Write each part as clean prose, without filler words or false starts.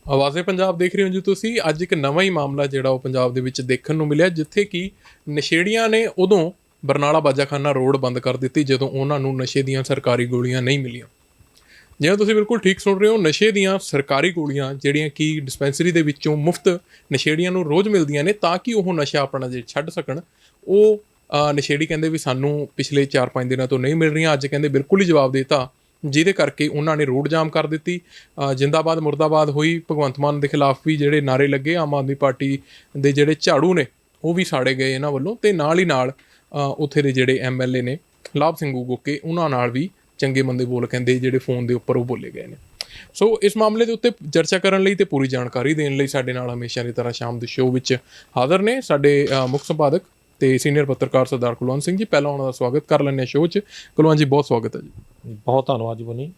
ਆਵਾਜ਼ੇ ਪੰਜਾਬ ਦੇਖ ਰਹੇ ਹੋ ਜੀ ਤੁਸੀਂ। ਅੱਜ ਇੱਕ ਨਵਾਂ ਹੀ ਮਾਮਲਾ ਜਿਹੜਾ ਉਹ ਪੰਜਾਬ ਦੇ ਵਿੱਚ ਦੇਖਣ ਨੂੰ ਮਿਲਿਆ, ਜਿੱਥੇ ਕਿ ਨਸ਼ੇੜੀਆਂ ਨੇ ਉਦੋਂ ਬਰਨਾਲਾ ਬਾਜਾਖਾਨਾ ਰੋਡ ਬੰਦ ਕਰ ਦਿੱਤੀ ਜਦੋਂ ਉਹਨਾਂ ਨੂੰ ਨਸ਼ੇ ਦੀਆਂ ਸਰਕਾਰੀ ਗੋਲੀਆਂ ਨਹੀਂ ਮਿਲੀਆਂ। ਜਿਵੇਂ ਤੁਸੀਂ ਬਿਲਕੁਲ ਠੀਕ ਸੁਣ ਰਹੇ ਹੋ, ਨਸ਼ੇ ਦੀਆਂ ਸਰਕਾਰੀ ਗੋਲੀਆਂ ਜਿਹੜੀਆਂ ਕਿ ਡਿਸਪੈਂਸਰੀ ਦੇ ਵਿੱਚੋਂ ਮੁਫਤ ਨਸ਼ੇੜੀਆਂ ਨੂੰ ਰੋਜ਼ ਮਿਲਦੀਆਂ ਨੇ ਤਾਂ ਕਿ ਉਹ ਨਸ਼ਾ ਆਪਣਾ ਜੇ ਛੱਡ ਸਕਣ। ਉਹ ਨਸ਼ੇੜੀ ਕਹਿੰਦੇ ਵੀ ਸਾਨੂੰ ਪਿਛਲੇ 4-5 ਦਿਨਾਂ ਤੋਂ ਨਹੀਂ ਮਿਲ ਰਹੀਆਂ। ਅੱਜ ਕਹਿੰਦੇ ਬਿਲਕੁਲ ਹੀ ਜਵਾਬ ਦਿੱਤਾ, ਜਿਹਦੇ ਕਰਕੇ ਉਹਨਾਂ ਨੇ ਰੋਡ ਜਾਮ ਕਰ ਦਿੱਤੀ। ਜਿੰਦਾਬਾਦ ਮੁਰਦਾਬਾਦ ਹੋਈ। ਭਗਵੰਤ ਮਾਨ ਦੇ ਖਿਲਾਫ ਵੀ ਜਿਹੜੇ ਨਾਅਰੇ ਲੱਗੇ, ਆਮ ਆਦਮੀ ਪਾਰਟੀ ਦੇ ਜਿਹੜੇ ਝਾੜੂ ਨੇ ਉਹ ਵੀ ਸਾੜੇ ਗਏ ਇਹਨਾਂ ਵੱਲੋਂ, ਅਤੇ ਨਾਲ ਹੀ ਨਾਲ ਉੱਥੇ ਦੇ ਜਿਹੜੇ MLA ਨੇ ਲਾਭ ਸਿੰਘ ਗੋਕੇ, ਉਹਨਾਂ ਨਾਲ ਵੀ ਚੰਗੇ ਮੰਦੇ ਬੋਲ ਕਹਿੰਦੇ ਜਿਹੜੇ ਫੋਨ ਦੇ ਉੱਪਰ ਉਹ ਬੋਲੇ ਗਏ ਨੇ। ਸੋ ਇਸ ਮਾਮਲੇ ਦੇ ਉੱਤੇ ਚਰਚਾ ਕਰਨ ਲਈ ਅਤੇ ਪੂਰੀ ਜਾਣਕਾਰੀ ਦੇਣ ਲਈ ਸਾਡੇ ਨਾਲ ਹਮੇਸ਼ਾ ਦੀ ਤਰ੍ਹਾਂ ਸ਼ਾਮ ਦੇ ਸ਼ੋਅ ਵਿੱਚ ਹਾਜ਼ਰ ਨੇ ਸਾਡੇ ਮੁੱਖ ਸੰਪਾਦਕ ਅਤੇ ਸੀਨੀਅਰ ਪੱਤਰਕਾਰ ਸਰਦਾਰ ਕੁਲਵੰਤ ਸਿੰਘ ਜੀ। ਪਹਿਲਾਂ ਉਹਨਾਂ ਦਾ ਸਵਾਗਤ ਕਰ ਲੈਂਦੇ ਹਾਂ ਸ਼ੋਅ 'ਚ। ਕੁਲਵੰਤ ਜੀ, ਬਹੁਤ ਸਵਾਗਤ ਹੈ ਜੀ। ਬਹੁਤ ਧੰਨਵਾਦ ਜੀ ਬੋਨੀ।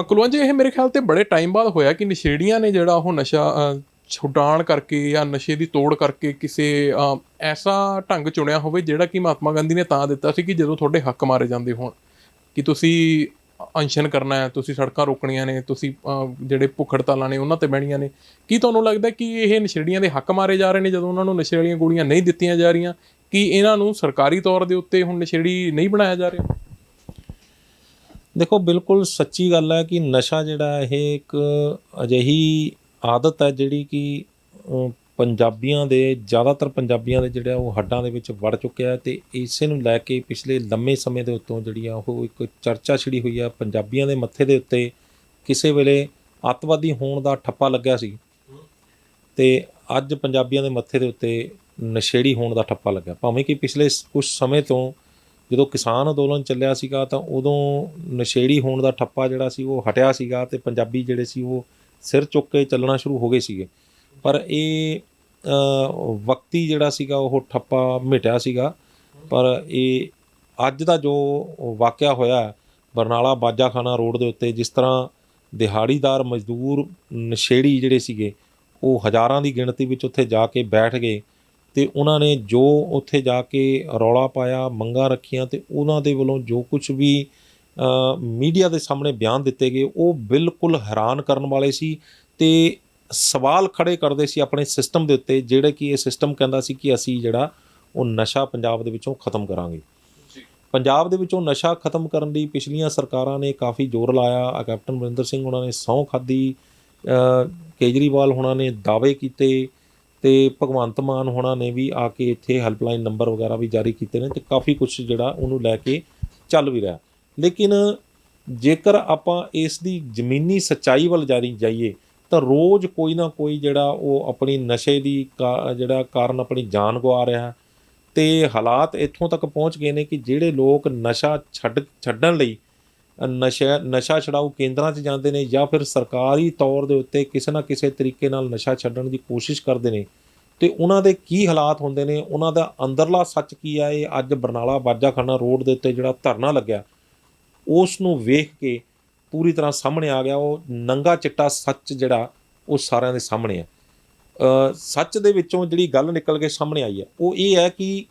ਕੁਲਵੰਤ ਜੀ, ਇਹ ਮੇਰੇ ਖਿਆਲ 'ਤੇ ਬੜੇ ਟਾਈਮ ਬਾਅਦ ਹੋਇਆ ਕਿ ਨਸ਼ੇੜੀਆਂ ਨੇ ਜਿਹੜਾ ਉਹ ਨਸ਼ਾ ਛੁਡਾਉਣ ਕਰਕੇ ਜਾਂ ਨਸ਼ੇ ਦੀ ਤੋੜ ਕਰਕੇ ਕਿਸੇ ਐਸਾ ਢੰਗ ਚੁਣਿਆ ਹੋਵੇ ਜਿਹੜਾ ਕਿ ਮਹਾਤਮਾ ਗਾਂਧੀ ਨੇ ਤਾਂ ਦਿੱਤਾ ਸੀ ਕਿ ਜਦੋਂ ਤੁਹਾਡੇ ਹੱਕ ਮਾਰੇ ਜਾਂਦੇ ਹੋਣ, ਕਿ ਤੁਸੀਂ ਅਨਸ਼ਨ ਕਰਨਾ ਹੈ, ਤੁਸੀਂ ਸੜਕਾਂ ਰੋਕਣੀਆਂ ਨੇ, ਤੁਸੀਂ ਜਿਹੜੇ ਭੁੱਖ ਹੜਤਾਲਾਂ ਨੇ ਉਹਨਾਂ 'ਤੇ ਬਹਿਣੀਆਂ ਨੇ। ਕੀ ਤੁਹਾਨੂੰ ਲੱਗਦਾ ਕਿ ਇਹ ਨਸ਼ੇੜੀਆਂ ਦੇ ਹੱਕ ਮਾਰੇ ਜਾ ਰਹੇ ਨੇ ਜਦੋਂ ਉਹਨਾਂ ਨੂੰ ਨਸ਼ੇ ਵਾਲੀਆਂ ਗੋਲੀਆਂ ਨਹੀਂ ਦਿੱਤੀਆਂ ਜਾ ਰਹੀਆਂ? ਕਿ ਇਹਨਾਂ ਨੂੰ ਸਰਕਾਰੀ ਤੌਰ ਦੇ ਉੱਤੇ ਹੁਣ ਨਸ਼ੇੜੀ ਨਹੀਂ ਬਣਾਇਆ ਜਾ ਰਿਹਾ? ਦੇਖੋ, ਬਿਲਕੁਲ ਸੱਚੀ ਗੱਲ ਹੈ ਕਿ ਨਸ਼ਾ ਜਿਹੜਾ ਇਹ ਇੱਕ ਅਜਿਹੀ ਆਦਤ ਹੈ ਜਿਹੜੀ ਕਿ ਪੰਜਾਬੀਆਂ ਦੇ ਜ਼ਿਆਦਾਤਰ ਪੰਜਾਬੀਆਂ ਦੇ ਜਿਹੜਾ ਉਹ ਹੱਡਾਂ ਦੇ ਵਿੱਚ ਵੜ ਚੁੱਕਿਆ ਹੈ। ਅਤੇ ਇਸੇ ਨੂੰ ਲੈ ਕੇ ਪਿਛਲੇ ਲੰਮੇ ਸਮੇਂ ਦੇ ਉੱਤੋਂ ਜਿਹੜੀ ਆ ਉਹ ਇੱਕ ਚਰਚਾ ਛਿੜੀ ਹੋਈ ਆ ਪੰਜਾਬੀਆਂ ਦੇ ਮੱਥੇ ਦੇ ਉੱਤੇ। ਕਿਸੇ ਵੇਲੇ ਅੱਤਵਾਦੀ ਹੋਣ ਦਾ ਠੱਪਾ ਲੱਗਿਆ ਸੀ ਅਤੇ ਅੱਜ ਪੰਜਾਬੀਆਂ ਦੇ ਮੱਥੇ ਦੇ ਉੱਤੇ ਨਸ਼ੇੜੀ ਹੋਣ ਦਾ ਠੱਪਾ ਲੱਗਿਆ। ਭਾਵੇਂ ਕਿ ਪਿਛਲੇ ਕੁਝ ਸਮੇਂ ਤੋਂ ਜਦੋਂ ਕਿਸਾਨ ਅੰਦੋਲਨ ਚੱਲਿਆ ਸੀਗਾ ਤਾਂ ਉਦੋਂ ਨਸ਼ੇੜੀ ਹੋਣ ਦਾ ਠੱਪਾ ਜਿਹੜਾ ਸੀ ਉਹ ਹਟਿਆ ਸੀਗਾ ਅਤੇ ਪੰਜਾਬੀ ਜਿਹੜੇ ਸੀ ਉਹ ਸਿਰ ਚੁੱਕ ਕੇ ਚੱਲਣਾ ਸ਼ੁਰੂ ਹੋ ਗਏ ਸੀਗੇ। ਪਰ ਇਹ ਵਕਤੀ ਜਿਹੜਾ ਸੀਗਾ ਉਹ ਠੱਪਾ ਮਿਟਿਆ ਸੀਗਾ। ਪਰ ਇਹ ਅੱਜ ਦਾ ਜੋ ਵਾਕਿਆ ਹੋਇਆ ਬਰਨਾਲਾ ਬਾਜਾਖਾਨਾ ਰੋਡ ਦੇ ਉੱਤੇ, ਜਿਸ ਤਰ੍ਹਾਂ ਦਿਹਾੜੀਦਾਰ ਮਜ਼ਦੂਰ ਨਸ਼ੇੜੀ ਜਿਹੜੇ ਸੀਗੇ ਉਹ ਹਜ਼ਾਰਾਂ ਦੀ ਗਿਣਤੀ ਵਿੱਚ ਉੱਥੇ ਜਾ ਕੇ ਬੈਠ ਗਏ ਅਤੇ ਉਹਨਾਂ ਨੇ ਜੋ ਉੱਥੇ ਜਾ ਕੇ ਰੌਲਾ ਪਾਇਆ, ਮੰਗਾਂ ਰੱਖੀਆਂ, ਅਤੇ ਉਹਨਾਂ ਦੇ ਵੱਲੋਂ ਜੋ ਕੁਛ ਵੀ ਮੀਡੀਆ ਦੇ ਸਾਹਮਣੇ ਬਿਆਨ ਦਿੱਤੇ ਗਏ ਉਹ ਬਿਲਕੁਲ ਹੈਰਾਨ ਕਰਨ ਵਾਲੇ ਸੀ ਅਤੇ ਸਵਾਲ ਖੜ੍ਹੇ ਕਰਦੇ ਸੀ ਆਪਣੇ ਸਿਸਟਮ ਦੇ ਉੱਤੇ, ਜਿਹੜੇ ਕਿ ਇਹ ਸਿਸਟਮ ਕਹਿੰਦਾ ਸੀ ਕਿ ਅਸੀਂ ਜਿਹੜਾ ਉਹ ਨਸ਼ਾ ਪੰਜਾਬ ਦੇ ਵਿੱਚੋਂ ਖ਼ਤਮ ਕਰਾਂਗੇ। ਪੰਜਾਬ ਦੇ ਵਿੱਚੋਂ ਨਸ਼ਾ ਖ਼ਤਮ ਕਰਨ ਲਈ ਪਿਛਲੀਆਂ ਸਰਕਾਰਾਂ ਨੇ ਕਾਫੀ ਜ਼ੋਰ ਲਾਇਆ। ਕੈਪਟਨ ਅਮਰਿੰਦਰ ਸਿੰਘ ਉਹਨਾਂ ਨੇ ਸਹੁੰ ਖਾਧੀ, ਕੇਜਰੀਵਾਲ ਹੋਣਾ ਨੇ ਦਾਅਵੇ ਕੀਤੇ, ਅਤੇ ਭਗਵੰਤ ਮਾਨ ਹੋਣਾ ਨੇ ਵੀ ਆ ਕੇ ਇੱਥੇ ਹੈਲਪਲਾਈਨ ਨੰਬਰ ਵਗੈਰਾ ਵੀ ਜਾਰੀ ਕੀਤੇ ਨੇ, ਅਤੇ ਕਾਫੀ ਕੁਛ ਜਿਹੜਾ ਉਹਨੂੰ ਲੈ ਕੇ ਚੱਲ ਵੀ ਰਿਹਾ। ਲੇਕਿਨ ਜੇਕਰ ਆਪਾਂ ਇਸ ਦੀ ਜ਼ਮੀਨੀ ਸੱਚਾਈ ਵੱਲ ਜਾਈਏ ਤਾਂ ਰੋਜ਼ ਕੋਈ ਨਾ ਕੋਈ ਜਿਹੜਾ ਉਹ ਆਪਣੀ ਨਸ਼ੇ ਦੀ ਜਿਹੜਾ ਕਾਰਨ ਆਪਣੀ ਜਾਨ ਗਵਾ ਰਿਹਾ। ਅਤੇ ਹਾਲਾਤ ਇੱਥੋਂ ਤੱਕ ਪਹੁੰਚ ਗਏ ਨੇ ਕਿ ਜਿਹੜੇ ਲੋਕ ਨਸ਼ਾ ਛੱਡਣ ਲਈ ਨਸ਼ਾ ਛਡਾਊ ਕੇਂਦਰਾਂ 'ਚ ਜਾਂਦੇ ਨੇ ਜਾਂ ਫਿਰ ਸਰਕਾਰੀ ਤੌਰ ਦੇ ਉੱਤੇ ਕਿਸੇ ਨਾ ਕਿਸੇ ਤਰੀਕੇ ਨਾਲ ਨਸ਼ਾ ਛੱਡਣ ਦੀ ਕੋਸ਼ਿਸ਼ ਕਰਦੇ ਨੇ, ਅਤੇ ਉਹਨਾਂ ਦੇ ਕੀ ਹਾਲਾਤ ਹੁੰਦੇ ਨੇ, ਉਹਨਾਂ ਦਾ ਅੰਦਰਲਾ ਸੱਚ ਕੀ ਆ, ਇਹ ਅੱਜ ਬਰਨਾਲਾ ਬਾਜਾਖਾਨਾ ਰੋਡ ਦੇ ਉੱਤੇ ਜਿਹੜਾ ਧਰਨਾ ਲੱਗਿਆ ਉਸ ਨੂੰ ਵੇਖ ਕੇ ਪੂਰੀ ਤਰ੍ਹਾਂ ਸਾਹਮਣੇ ਆ ਗਿਆ। ਉਹ ਨੰਗਾ ਚਿੱਟਾ ਸੱਚ ਜਿਹੜਾ ਉਹ ਸਾਰਿਆਂ ਦੇ ਸਾਹਮਣੇ ਹੈ। ਸੱਚ ਦੇ ਵਿੱਚੋਂ ਜਿਹੜੀ ਗੱਲ ਨਿਕਲ ਕੇ ਸਾਹਮਣੇ ਆਈ ਹੈ ਉਹ ਇਹ ਹੈ ਕਿ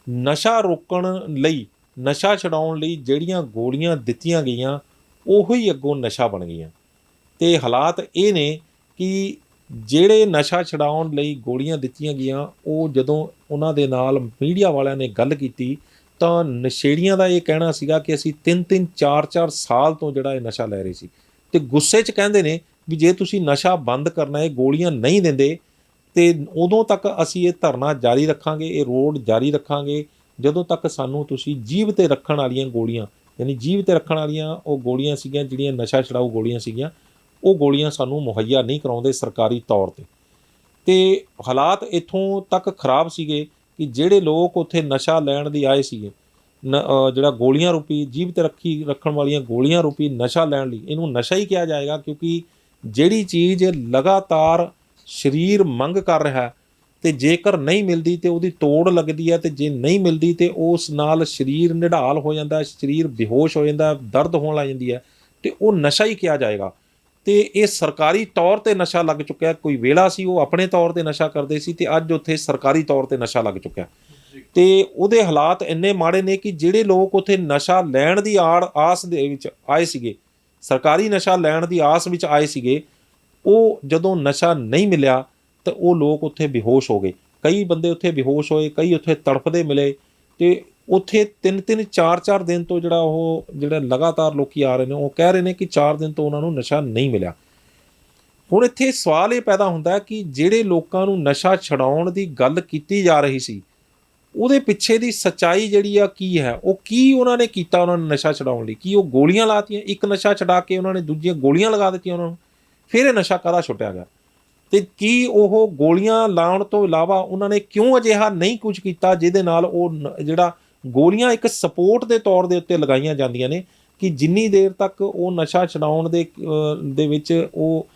ਨਸ਼ਾ ਰੋਕਣ ਲਈ, ਨਸ਼ਾ ਛਡਾਉਣ ਲਈ ਜਿਹੜੀਆਂ ਗੋਲੀਆਂ ਦਿੱਤੀਆਂ ਗਈਆਂ ਉਹੀ ਹੀ ਅੱਗੋਂ ਨਸ਼ਾ ਬਣ ਗਈਆਂ। ਅਤੇ ਹਾਲਾਤ ਇਹ ਨੇ ਕਿ ਜਿਹੜੇ ਨਸ਼ਾ ਛਡਾਉਣ ਲਈ ਗੋਲੀਆਂ ਦਿੱਤੀਆਂ ਗਈਆਂ ਉਹ ਜਦੋਂ ਉਹਨਾਂ ਦੇ ਨਾਲ ਮੀਡੀਆ ਵਾਲਿਆਂ ਨੇ ਗੱਲ ਕੀਤੀ ਤਾਂ ਨਸ਼ੇੜੀਆਂ ਦਾ ਇਹ ਕਹਿਣਾ ਸੀਗਾ ਕਿ ਅਸੀਂ 3-3, 4-4 ਸਾਲ ਤੋਂ ਜਿਹੜਾ ਇਹ ਨਸ਼ਾ ਲੈ ਰਹੇ ਸੀ, ਅਤੇ ਗੁੱਸੇ 'ਚ ਕਹਿੰਦੇ ਨੇ ਵੀ ਜੇ ਤੁਸੀਂ ਨਸ਼ਾ ਬੰਦ ਕਰਨਾ, ਇਹ ਗੋਲੀਆਂ ਨਹੀਂ ਦਿੰਦੇ ਅਤੇ ਉਦੋਂ ਤੱਕ ਅਸੀਂ ਇਹ ਧਰਨਾ ਜਾਰੀ ਰੱਖਾਂਗੇ, ਇਹ ਰੋਡ ਜਾਰੀ ਰੱਖਾਂਗੇ ਜਦੋਂ ਤੱਕ ਸਾਨੂੰ ਤੁਸੀਂ ਜੀਭ 'ਤੇ ਰੱਖਣ ਵਾਲੀਆਂ ਗੋਲੀਆਂ, ਯਾਨੀ ਜੀਭ 'ਤੇ ਰੱਖਣ ਵਾਲੀਆਂ ਉਹ ਗੋਲੀਆਂ ਸੀਗੀਆਂ ਜਿਹੜੀਆਂ ਨਸ਼ਾ ਛਡਾਊ ਗੋਲੀਆਂ ਸੀਗੀਆਂ, ਉਹ ਗੋਲੀਆਂ ਸਾਨੂੰ ਮੁਹੱਈਆ ਨਹੀਂ ਕਰਾਉਂਦੇ ਸਰਕਾਰੀ ਤੌਰ 'ਤੇ। ਅਤੇ ਹਾਲਾਤ ਇੱਥੋਂ ਤੱਕ ਖਰਾਬ ਸੀਗੇ ਕਿ ਜਿਹੜੇ ਲੋਕ ਉੱਥੇ ਨਸ਼ਾ ਲੈਣ ਲਈ ਆਏ ਸੀਗੇ, ਜਿਹੜਾ ਗੋਲੀਆਂ ਰੂਪੀ ਜੀਭ 'ਤੇ ਰੱਖਣ ਵਾਲੀਆਂ ਗੋਲੀਆਂ ਰੂਪੀ ਨਸ਼ਾ ਲੈਣ ਲਈ, ਇਹਨੂੰ ਨਸ਼ਾ ਹੀ ਕਿਹਾ ਜਾਏਗਾ ਕਿਉਂਕਿ ਜਿਹੜੀ ਚੀਜ਼ ਲਗਾਤਾਰ ਸਰੀਰ ਮੰਗ ਕਰ ਰਿਹਾ ਅਤੇ ਜੇਕਰ ਨਹੀਂ ਮਿਲਦੀ ਤਾਂ ਉਹਦੀ ਤੋੜ ਲੱਗਦੀ ਹੈ, ਅਤੇ ਜੇ ਨਹੀਂ ਮਿਲਦੀ ਤਾਂ ਉਸ ਨਾਲ ਸਰੀਰ ਨਿਢਾਲ ਹੋ ਜਾਂਦਾ, ਸਰੀਰ ਬੇਹੋਸ਼ ਹੋ ਜਾਂਦਾ, ਦਰਦ ਹੋਣ ਲੱਗ ਜਾਂਦੀ ਹੈ, ਅਤੇ ਉਹ ਨਸ਼ਾ ਹੀ ਕਿਹਾ ਜਾਏਗਾ। ਅਤੇ ਇਹ ਸਰਕਾਰੀ ਤੌਰ 'ਤੇ ਨਸ਼ਾ ਲੱਗ ਚੁੱਕਿਆ। ਕੋਈ ਵੇਲਾ ਸੀ ਉਹ ਆਪਣੇ ਤੌਰ 'ਤੇ ਨਸ਼ਾ ਕਰਦੇ ਸੀ ਅਤੇ ਅੱਜ ਉੱਥੇ ਸਰਕਾਰੀ ਤੌਰ 'ਤੇ ਨਸ਼ਾ ਲੱਗ ਚੁੱਕਿਆ। ਅਤੇ ਉਹਦੇ ਹਾਲਾਤ ਇੰਨੇ ਮਾੜੇ ਨੇ ਕਿ ਜਿਹੜੇ ਲੋਕ ਉੱਥੇ ਨਸ਼ਾ ਲੈਣ ਦੀ ਆਸ ਦੇ ਵਿੱਚ ਆਏ ਸੀਗੇ, ਸਰਕਾਰੀ ਨਸ਼ਾ ਲੈਣ ਦੀ ਆਸ ਵਿੱਚ ਆਏ ਸੀਗੇ, ਉਹ ਜਦੋਂ ਨਸ਼ਾ ਨਹੀਂ ਮਿਲਿਆ ਤਾਂ ਉਹ ਲੋਕ ਉੱਥੇ ਬੇਹੋਸ਼ ਹੋ ਗਏ। ਕਈ ਬੰਦੇ ਉੱਥੇ ਬੇਹੋਸ਼ ਹੋਏ, ਕਈ ਉੱਥੇ ਤੜਫਦੇ ਮਿਲੇ ਅਤੇ ਉੱਥੇ 3-3 4-4 ਦਿਨ ਤੋਂ ਜਿਹੜਾ ਲਗਾਤਾਰ ਲੋਕੀ ਆ ਰਹੇ ਨੇ, ਉਹ ਕਹਿ ਰਹੇ ਨੇ ਕਿ 4 ਦਿਨ ਤੋਂ ਉਹਨਾਂ ਨੂੰ ਨਸ਼ਾ ਨਹੀਂ ਮਿਲਿਆ। ਹੁਣ ਇੱਥੇ ਸਵਾਲ ਇਹ ਪੈਦਾ ਹੁੰਦਾ ਕਿ ਜਿਹੜੇ ਲੋਕਾਂ ਨੂੰ ਨਸ਼ਾ ਛਡਾਉਣ ਦੀ ਗੱਲ ਕੀਤੀ ਜਾ ਰਹੀ ਸੀ, ਉਹਦੇ ਪਿੱਛੇ ਦੀ ਸੱਚਾਈ ਜਿਹੜੀ ਆ ਕੀ ਹੈ, ਉਹ ਕੀ ਉਹਨਾਂ ਨੇ ਕੀਤਾ ਉਹਨਾਂ ਨੂੰ ਨਸ਼ਾ ਛਡਾਉਣ ਲਈ? ਕੀ ਉਹ ਗੋਲੀਆਂ ਲਾਤੀਆਂ? ਇੱਕ ਨਸ਼ਾ ਛਡਾ ਕੇ ਉਹਨਾਂ ਨੇ ਦੂਜੀਆਂ ਗੋਲੀਆਂ ਲਗਾ ਦਿੱਤੀਆਂ ਉਹਨਾਂ ਨੂੰ, ਫਿਰ ਇਹ ਨਸ਼ਾ ਕਾਹਦਾ ਛੁੱਟਿਆ ਗਿਆ? ਅਤੇ ਕੀ ਉਹ ਗੋਲੀਆਂ ਲਾਉਣ ਤੋਂ ਇਲਾਵਾ ਉਹਨਾਂ ਨੇ ਕਿਉਂ ਅਜਿਹਾ ਨਹੀਂ ਕੁਝ ਕੀਤਾ ਜਿਹਦੇ ਨਾਲ ਉਹ ਜਿਹੜਾ ਗੋਲੀਆਂ ਇੱਕ ਸਪੋਰਟ ਦੇ ਤੌਰ ਦੇ ਉੱਤੇ ਲਗਾਈਆਂ ਜਾਂਦੀਆਂ ਨੇ ਕਿ ਜਿੰਨੀ ਦੇਰ ਤੱਕ ਉਹ ਨਸ਼ਾ ਛਡਾਉਣ ਦੇ ਵਿੱਚ ਉਹ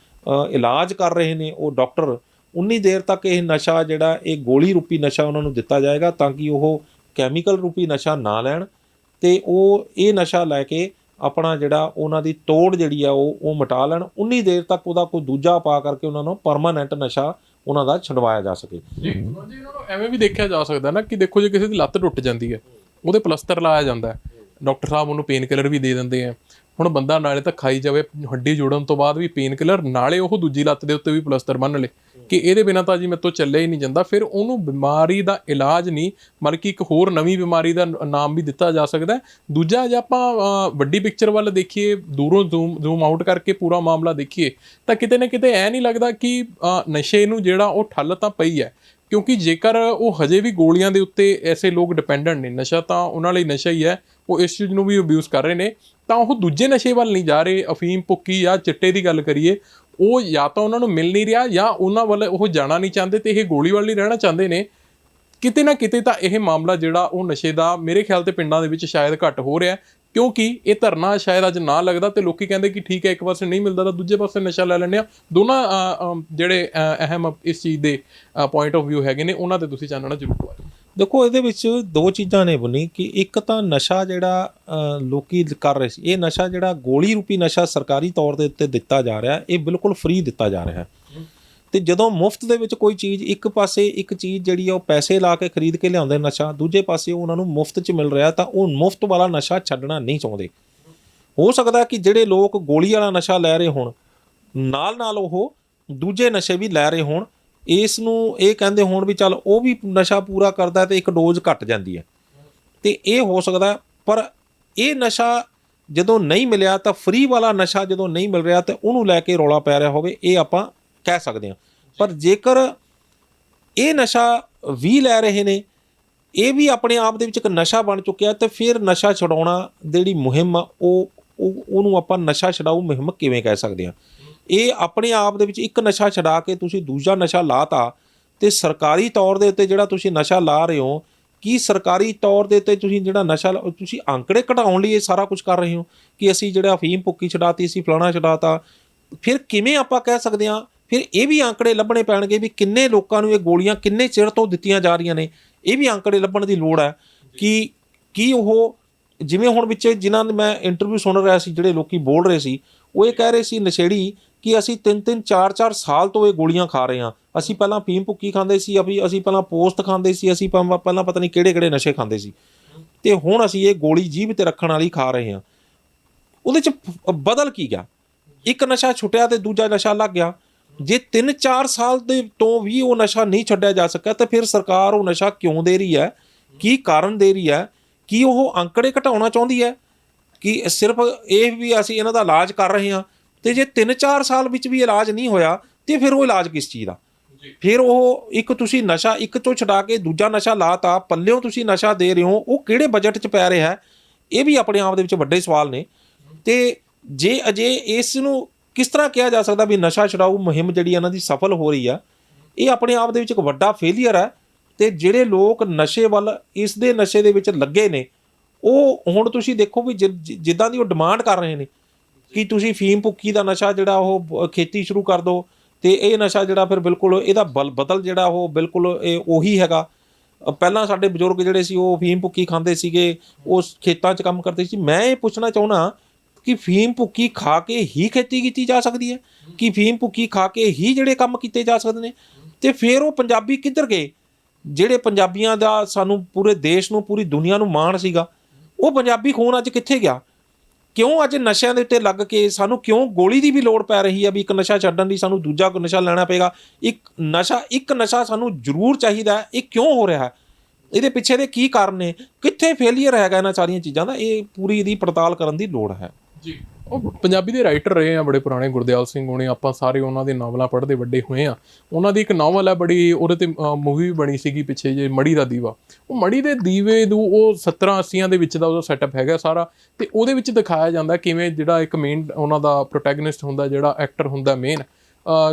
ਇਲਾਜ ਕਰ ਰਹੇ ਨੇ ਉਹ ਡਾਕਟਰ, ਉਨੀ ਦੇਰ ਤੱਕ ਇਹ ਨਸ਼ਾ ਜਿਹੜਾ ਇਹ ਗੋਲੀ ਰੂਪੀ ਨਸ਼ਾ ਉਹਨਾਂ ਨੂੰ ਦਿੱਤਾ ਜਾਏਗਾ ਤਾਂ ਕਿ ਉਹ ਕੈਮੀਕਲ ਰੂਪੀ ਨਸ਼ਾ ਨਾ ਲੈਣ ਅਤੇ ਉਹ ਇਹ ਨਸ਼ਾ ਲੈ ਕੇ ਆਪਣਾ ਜਿਹੜਾ ਉਹਨਾਂ ਦੀ ਤੋੜ ਜਿਹੜੀ ਆ ਉਹ ਮਿਟਾ ਲੈਣ। ਉਨੀ ਦੇਰ ਤੱਕ ਉਹਦਾ ਕੋਈ ਦੂਜਾ ਪਾ ਕਰਕੇ ਉਹਨਾਂ ਨੂੰ ਪਰਮਾਨੈਂਟ ਨਸ਼ਾ ਉਹਨਾਂ ਦਾ ਛਡਵਾਇਆ ਜਾ ਸਕੇ। ਜੀ ਇਹਨਾਂ ਨੂੰ ਐਵੇਂ ਵੀ ਦੇਖਿਆ ਜਾ ਸਕਦਾ ਨਾ ਕਿ ਦੇਖੋ ਜੇ ਕਿਸੇ ਦੀ ਲੱਤ ਟੁੱਟ ਜਾਂਦੀ ਹੈ, ਉਹਦੇ ਪਲਸਤਰ ਲਾਇਆ ਜਾਂਦਾ ਹੈ, ਡਾਕਟਰ ਸਾਹਿਬ ਉਹਨੂੰ ਪੇਨ ਕਿਲਰ ਵੀ ਦੇ ਦਿੰਦੇ ਆ। ਹੁਣ ਬੰਦਾ ਨਾਲੇ ਤਾਂ ਖਾਈ ਜਾਵੇ ਹੱਡੀ ਜੋੜਨ ਤੋਂ ਬਾਅਦ ਵੀ ਪੇਨ ਕਿਲਰ, ਨਾਲੇ ਉਹ ਦੂਜੀ ਲੱਤ ਦੇ ਉੱਤੇ ਵੀ ਪਲਸਤਰ ਬੰਨ੍ਹ ਲੇ ਕਿ ਇਹਦੇ ਬਿਨਾਂ ਤਾਂ ਜੀ ਮੇਰੇ ਤੋਂ ਚੱਲਿਆ ਹੀ ਨਹੀਂ ਜਾਂਦਾ। ਫਿਰ ਉਹਨੂੰ ਬਿਮਾਰੀ ਦਾ ਇਲਾਜ ਨਹੀਂ ਬਲਕਿ ਇੱਕ ਹੋਰ ਨਵੀਂ ਬਿਮਾਰੀ ਦਾ ਨਾਮ ਵੀ ਦਿੱਤਾ ਜਾ ਸਕਦਾ। ਦੂਜਾ ਜੇ ਆਪਾਂ ਵੱਡੀ ਪਿਕਚਰ ਵੱਲ ਦੇਖੀਏ, ਦੂਰੋਂ ਜ਼ੂਮ ਆਊਟ ਕਰਕੇ ਪੂਰਾ ਮਾਮਲਾ ਦੇਖੀਏ ਤਾਂ ਕਿਤੇ ਨਾ ਕਿਤੇ ਐ ਨਹੀਂ ਲੱਗਦਾ ਕਿ ਨਸ਼ੇ ਨੂੰ ਜਿਹੜਾ ਉਹ ਠੱਲ ਤਾਂ ਪਈ ਹੈ, ਕਿਉਂਕਿ ਜੇਕਰ ਉਹ ਹਜੇ ਵੀ ਗੋਲੀਆਂ ਦੇ ਉੱਤੇ ਐਸੇ ਲੋਕ ਡਿਪੈਂਡੈਂਟ ਨੇ, ਨਸ਼ਾ ਤਾਂ ਉਹਨਾਂ ਲਈ ਨਸ਼ਾ ਹੀ ਹੈ, ਉਹ ਇਸ ਚੀਜ਼ ਨੂੰ ਵੀ ਅਬਿਊਜ਼ ਕਰ ਰਹੇ ਨੇ, ਤਾਂ ਉਹ ਦੂਜੇ ਨਸ਼ੇ ਵੱਲ ਨਹੀਂ ਜਾ ਰਹੇ। ਅਫੀਮ, ਭੁੱਕੀ ਜਾਂ ਚਿੱਟੇ ਦੀ ਗੱਲ ਕਰੀਏ, ਉਹ ਜਾਂ ਤਾਂ ਉਹਨਾਂ ਨੂੰ ਮਿਲ ਨਹੀਂ ਰਿਹਾ ਜਾਂ ਉਹਨਾਂ ਵੱਲ ਉਹ ਜਾਣਾ ਨਹੀਂ ਚਾਹੁੰਦੇ ਅਤੇ ਇਹ ਗੋਲੀ ਵੱਲ ਹੀ ਰਹਿਣਾ ਚਾਹੁੰਦੇ ਨੇ। ਕਿਤੇ ਨਾ ਕਿਤੇ ਤਾਂ ਇਹ ਮਾਮਲਾ ਜਿਹੜਾ ਉਹ ਨਸ਼ੇ ਦਾ ਮੇਰੇ ਖਿਆਲ 'ਤੇ ਪਿੰਡਾਂ ਦੇ ਵਿੱਚ ਸ਼ਾਇਦ ਘੱਟ ਹੋ ਰਿਹਾ, ਕਿਉਂਕਿ ਇਹ ਧਰਨਾ ਸ਼ਾਇਦ ਅੱਜ ਨਾ ਲੱਗਦਾ ਤੇ ਲੋਕੀ ਕਹਿੰਦੇ ਕਿ ਠੀਕ ਹੈ ਇੱਕ ਪਾਸੇ ਨਹੀਂ ਮਿਲਦਾ ਤਾਂ ਦੂਜੇ ਪਾਸੇ ਨਸ਼ਾ ਲੈ ਲੈਂਦੇ ਆ। ਦੋਨਾਂ ਜਿਹੜੇ ਅਹਿਮ ਇਸ ਚੀਜ਼ ਦੇ ਪੁਆਇੰਟ ਆਫ ਵਿਊ ਹੈਗੇ ਨੇ, ਉਹਨਾਂ 'ਤੇ ਤੁਸੀਂ ਚਾਨਣਾ ਜ਼ਰੂਰ ਪਾਓ। ਦੇਖੋ ਇਹਦੇ ਵਿੱਚ ਦੋ ਚੀਜ਼ਾਂ ਨੇ ਬੁੰਨੀ ਕਿ ਇੱਕ ਤਾਂ ਨਸ਼ਾ ਜਿਹੜਾ ਲੋਕੀ ਕਰ ਰਹੇ ਸੀ, ਇਹ ਨਸ਼ਾ ਜਿਹੜਾ ਗੋਲੀ ਰੂਪੀ ਨਸ਼ਾ ਸਰਕਾਰੀ ਤੌਰ ਦੇ ਉੱਤੇ ਦਿੱਤਾ ਜਾ ਰਿਹਾ, ਇਹ ਬਿਲਕੁਲ ਫ੍ਰੀ ਦਿੱਤਾ ਜਾ ਰਿਹਾ। ਅਤੇ ਜਦੋਂ ਮੁਫਤ ਦੇ ਵਿੱਚ ਕੋਈ ਚੀਜ਼, ਇੱਕ ਪਾਸੇ ਇੱਕ ਚੀਜ਼ ਜਿਹੜੀ ਆ ਉਹ ਪੈਸੇ ਲਾ ਕੇ ਖਰੀਦ ਕੇ ਲਿਆਉਂਦੇ ਨਸ਼ਾ, ਦੂਜੇ ਪਾਸੇ ਉਹਨਾਂ ਨੂੰ ਮੁਫਤ 'ਚ ਮਿਲ ਰਿਹਾ, ਤਾਂ ਉਹ ਮੁਫਤ ਵਾਲਾ ਨਸ਼ਾ ਛੱਡਣਾ ਨਹੀਂ ਚਾਹੁੰਦੇ। ਹੋ ਸਕਦਾ ਕਿ ਜਿਹੜੇ ਲੋਕ ਗੋਲੀ ਵਾਲਾ ਨਸ਼ਾ ਲੈ ਰਹੇ ਹੋਣ, ਨਾਲ ਉਹ ਦੂਜੇ ਨਸ਼ੇ ਵੀ ਲੈ ਰਹੇ ਹੋਣ, ਇਸ ਨੂੰ ਇਹ ਕਹਿੰਦੇ ਹੋਣ ਵੀ ਚੱਲ ਉਹ ਵੀ ਨਸ਼ਾ ਪੂਰਾ ਕਰਦਾ ਅਤੇ ਇੱਕ ਡੋਜ਼ ਘੱਟ ਜਾਂਦੀ ਹੈ, ਅਤੇ ਇਹ ਹੋ ਸਕਦਾ। ਪਰ ਇਹ ਨਸ਼ਾ ਜਦੋਂ ਨਹੀਂ ਮਿਲਿਆ ਤਾਂ ਫ੍ਰੀ ਵਾਲਾ ਨਸ਼ਾ ਜਦੋਂ ਨਹੀਂ ਮਿਲ ਰਿਹਾ ਤਾਂ ਉਹਨੂੰ ਲੈ ਕੇ ਰੌਲਾ ਪੈ ਰਿਹਾ ਹੋਵੇ, ਇਹ ਆਪਾਂ ਕਹਿ ਸਕਦੇ ਹਾਂ। ਪਰ ਜੇਕਰ ਇਹ ਨਸ਼ਾ ਵੀ ਲੈ ਰਹੇ ਨੇ, ਇਹ ਵੀ ਆਪਣੇ ਆਪ ਦੇ ਵਿੱਚ ਇੱਕ ਨਸ਼ਾ ਬਣ ਚੁੱਕਿਆ, ਅਤੇ ਫਿਰ ਨਸ਼ਾ ਛਡਾਉਣਾ ਜਿਹੜੀ ਮੁਹਿੰਮ ਆ ਉਹਨੂੰ ਆਪਾਂ ਨਸ਼ਾ ਛਡਾਊ ਮੁਹਿੰਮ ਕਿਵੇਂ ਕਹਿ ਸਕਦੇ ਹਾਂ? ਇਹ ਆਪਣੇ ਆਪ ਦੇ ਵਿੱਚ ਇੱਕ ਨਸ਼ਾ ਛਡਾ ਕੇ ਤੁਸੀਂ ਦੂਜਾ ਨਸ਼ਾ ਲਾਤਾ, ਅਤੇ ਸਰਕਾਰੀ ਤੌਰ ਦੇ ਉੱਤੇ ਜਿਹੜਾ ਤੁਸੀਂ ਨਸ਼ਾ ਲਾ ਰਹੇ ਹੋ, ਕੀ ਸਰਕਾਰੀ ਤੌਰ ਦੇ ਉੱਤੇ ਤੁਸੀਂ ਜਿਹੜਾ ਨਸ਼ਾ ਤੁਸੀਂ ਅੰਕੜੇ ਘਟਾਉਣ ਲਈ ਇਹ ਸਾਰਾ ਕੁਝ ਕਰ ਰਹੇ ਹੋ ਕਿ ਅਸੀਂ ਜਿਹੜਾ ਅਫੀਮ ਭੁੱਕੀ ਛਡਾਤੀ, ਅਸੀਂ ਫਲਾਣਾ ਛਡਾਤਾ? ਫਿਰ ਕਿਵੇਂ ਆਪਾਂ ਕਹਿ ਸਕਦੇ ਹਾਂ? ਫਿਰ ਇਹ ਵੀ ਅੰਕੜੇ ਲੱਭਣੇ ਪੈਣਗੇ ਵੀ ਕਿੰਨੇ ਲੋਕਾਂ ਨੂੰ ਇਹ ਗੋਲੀਆਂ ਕਿੰਨੇ ਚਿਰ ਤੋਂ ਦਿੱਤੀਆਂ ਜਾ ਰਹੀਆਂ ਨੇ। ਇਹ ਵੀ ਅੰਕੜੇ ਲੱਭਣ ਦੀ ਲੋੜ ਹੈ ਕਿ ਕੀ ਉਹ, ਜਿਵੇਂ ਹੁਣ ਵਿੱਚ ਜਿਨ੍ਹਾਂ ਨੇ ਮੈਂ ਇੰਟਰਵਿਊ ਸੁਣ ਰਿਹਾ ਸੀ, ਜਿਹੜੇ ਲੋਕੀ ਬੋਲ ਰਹੇ ਸੀ, ਉਹ ਇਹ ਕਹਿ ਰਹੇ ਸੀ ਨਸ਼ੇੜੀ ਕਿ ਅਸੀਂ 3-3 4-4 ਸਾਲ ਤੋਂ ਇਹ ਗੋਲੀਆਂ ਖਾ ਰਹੇ ਹਾਂ। ਅਸੀਂ ਪਹਿਲਾਂ ਅਫੀਮ ਭੁੱਕੀ ਖਾਂਦੇ ਸੀ, ਅਸੀਂ ਪਹਿਲਾਂ ਪੋਸਟ ਖਾਂਦੇ ਸੀ, ਅਸੀਂ ਪਹਿਲਾਂ ਪਤਾ ਨਹੀਂ ਕਿਹੜੇ ਨਸ਼ੇ ਖਾਂਦੇ ਸੀ, ਅਤੇ ਹੁਣ ਅਸੀਂ ਇਹ ਗੋਲੀ ਜੀਭ 'ਤੇ ਰੱਖਣ ਵਾਲੀ ਖਾ ਰਹੇ ਹਾਂ। ਉਹਦੇ 'ਚ ਬਦਲ ਕੀ ਗਿਆ? ਇੱਕ ਨਸ਼ਾ ਛੁੱਟਿਆ ਅਤੇ ਦੂਜਾ ਨਸ਼ਾ ਲੱਗ ਗਿਆ। ਜੇ 3-4 ਸਾਲ ਦੇ ਤੋਂ ਵੀ ਉਹ ਨਸ਼ਾ ਨਹੀਂ ਛੱਡਿਆ ਜਾ ਸਕਿਆ ਤਾਂ ਫਿਰ ਸਰਕਾਰ ਉਹ ਨਸ਼ਾ ਕਿਉਂ ਦੇ ਰਹੀ ਹੈ? ਕੀ ਕਾਰਨ ਦੇ ਰਹੀ ਹੈ? ਕੀ ਉਹ ਅੰਕੜੇ ਘਟਾਉਣਾ ਚਾਹੁੰਦੀ ਹੈ ਕਿ ਸਿਰਫ ਇਹ ਵੀ ਅਸੀਂ ਇਹਨਾਂ ਦਾ ਇਲਾਜ ਕਰ ਰਹੇ ਹਾਂ? ਅਤੇ ਜੇ 3-4 ਸਾਲ ਵਿੱਚ ਵੀ ਇਲਾਜ ਨਹੀਂ ਹੋਇਆ ਤਾਂ ਫਿਰ ਉਹ ਇਲਾਜ ਕਿਸ ਚੀਜ਼ ਦਾ? ਫਿਰ ਉਹ ਇੱਕ ਤੁਸੀਂ ਨਸ਼ਾ ਇੱਕ ਤੋਂ ਛਡਾ ਕੇ ਦੂਜਾ ਨਸ਼ਾ ਲਾਤਾ, ਪੱਲਿਓਂ ਤੁਸੀਂ ਨਸ਼ਾ ਦੇ ਰਹੇ ਹੋ, ਉਹ ਕਿਹੜੇ ਬਜਟ 'ਚ ਪੈ ਰਿਹਾ? ਇਹ ਵੀ ਆਪਣੇ ਆਪ ਦੇ ਵਿੱਚ ਵੱਡੇ ਸਵਾਲ ਨੇ। ਅਤੇ ਜੇ ਅਜੇ ਇਸ ਨੂੰ ਕਿਸ ਤਰ੍ਹਾਂ ਕਿਹਾ ਜਾ ਸਕਦਾ ਵੀ ਨਸ਼ਾ ਛਡਾਊ ਮੁਹਿੰਮ ਜਿਹੜੀ ਇਹਨਾਂ ਦੀ ਸਫਲ ਹੋ ਰਹੀ ਆ? ਇਹ ਆਪਣੇ ਆਪ ਦੇ ਵਿੱਚ ਇੱਕ ਵੱਡਾ ਫੇਲੀਅਰ ਹੈ। ਅਤੇ ਜਿਹੜੇ ਲੋਕ ਨਸ਼ੇ ਵੱਲ, ਇਸ ਦੇ ਨਸ਼ੇ ਦੇ ਵਿੱਚ ਲੱਗੇ ਨੇ, ਉਹ ਹੁਣ ਤੁਸੀਂ ਦੇਖੋ ਵੀ ਜਿੱਦਾਂ ਦੀ ਉਹ ਡਿਮਾਂਡ ਕਰ ਰਹੇ ਨੇ ਕਿ ਤੁਸੀਂ ਫੀਮ ਭੁੱਕੀ ਦਾ ਨਸ਼ਾ ਜਿਹੜਾ ਉਹ ਖੇਤੀ ਸ਼ੁਰੂ ਕਰ ਦਿਓ, ਅਤੇ ਇਹ ਨਸ਼ਾ ਜਿਹੜਾ ਫਿਰ ਬਿਲਕੁਲ ਇਹਦਾ ਬਦਲ ਜਿਹੜਾ ਉਹ ਬਿਲਕੁਲ ਇਹ ਉਹੀ ਹੈਗਾ। ਪਹਿਲਾਂ ਸਾਡੇ ਬਜ਼ੁਰਗ ਜਿਹੜੇ ਸੀ ਉਹ ਫੀਮ ਭੁੱਕੀ ਖਾਂਦੇ ਸੀਗੇ, ਉਹ ਖੇਤਾਂ 'ਚ ਕੰਮ ਕਰਦੇ ਸੀ। ਮੈਂ ਇਹ ਪੁੱਛਣਾ ਚਾਹੁੰਦਾ ਕਿ ਫੀਮ ਭੁੱਕੀ ਖਾ ਕੇ ਹੀ ਖੇਤੀ ਕੀਤੀ ਜਾ ਸਕਦੀ ਹੈ? ਕਿ ਫੀਮ ਭੁੱਕੀ ਖਾ ਕੇ ਹੀ ਜਿਹੜੇ ਕੰਮ ਕੀਤੇ ਜਾ ਸਕਦੇ ਨੇ? ਅਤੇ ਫਿਰ ਉਹ ਪੰਜਾਬੀ ਕਿੱਧਰ ਗਏ? ਜਿਹੜੇ ਪੰਜਾਬੀਆਂ ਦਾ ਸਾਨੂੰ ਪੂਰੇ ਦੇਸ਼ ਨੂੰ, ਪੂਰੀ ਦੁਨੀਆ ਨੂੰ ਮਾਣ ਸੀਗਾ, ਉਹ ਪੰਜਾਬੀ ਖੂਨ ਅੱਜ ਕਿੱਥੇ ਗਿਆ? ਕਿਉਂ ਅੱਜ ਨਸ਼ਿਆਂ ਦੇ ਉੱਤੇ ਲੱਗ ਕੇ ਸਾਨੂੰ ਕਿਉਂ ਗੋਲੀ ਦੀ ਵੀ ਲੋੜ ਪੈ ਰਹੀ ਆ ਵੀ ਇੱਕ ਨਸ਼ਾ ਛੱਡਣ ਲਈ ਸਾਨੂੰ ਦੂਜਾ ਕੋਈ ਨਸ਼ਾ ਲੈਣਾ ਪਏਗਾ। ਇੱਕ ਨਸ਼ਾ ਸਾਨੂੰ ਜ਼ਰੂਰ ਚਾਹੀਦਾ, ਇਹ ਕਿਉਂ ਹੋ ਰਿਹਾ? ਇਹਦੇ ਪਿੱਛੇ ਦੇ ਕੀ ਕਾਰਨ ਨੇ? ਕਿੱਥੇ ਫੇਲੀਅਰ ਹੈਗਾ ਇਹਨਾਂ ਸਾਰੀਆਂ ਚੀਜ਼ਾਂ ਦਾ? ਇਹ ਪੂਰੀ ਦੀ ਪੜਤਾਲ ਕਰਨ ਦੀ ਲੋੜ ਹੈ ਜੀ। ਉਹ ਪੰਜਾਬੀ ਦੇ ਰਾਈਟਰ ਰਹੇ ਆ ਬੜੇ ਪੁਰਾਣੇ, ਗੁਰਦਿਆਲ ਸਿੰਘ ਹੋਣੇ, ਆਪਾਂ ਸਾਰੇ ਉਹਨਾਂ ਦੇ ਨਾਵਲਾਂ ਪੜ੍ਹਦੇ ਵੱਡੇ ਹੋਏ ਆ। ਉਹਨਾਂ ਦੀ ਇੱਕ ਨਾਵਲ ਹੈ ਬੜੀ, ਉਹਦੇ 'ਤੇ ਮੂਵੀ ਵੀ ਬਣੀ ਸੀਗੀ ਪਿੱਛੇ ਜੇ, ਮੜੀ ਦਾ ਦੀਵਾ। ਉਹ ਮੜੀ ਦੇ ਦੀਵੇ ਨੂੰ ਉਹ 70-80 ਦੇ ਵਿੱਚ ਦਾ ਉਹਦਾ ਸੈਟਅਪ ਹੈਗਾ ਸਾਰਾ, ਅਤੇ ਉਹਦੇ ਵਿੱਚ ਦਿਖਾਇਆ ਜਾਂਦਾ ਕਿਵੇਂ ਜਿਹੜਾ ਇੱਕ ਮੇਨ ਉਹਨਾਂ ਦਾ ਪ੍ਰੋਟੈਗਨਿਸਟ ਹੁੰਦਾ, ਜਿਹੜਾ ਐਕਟਰ ਹੁੰਦਾ ਮੇਨ,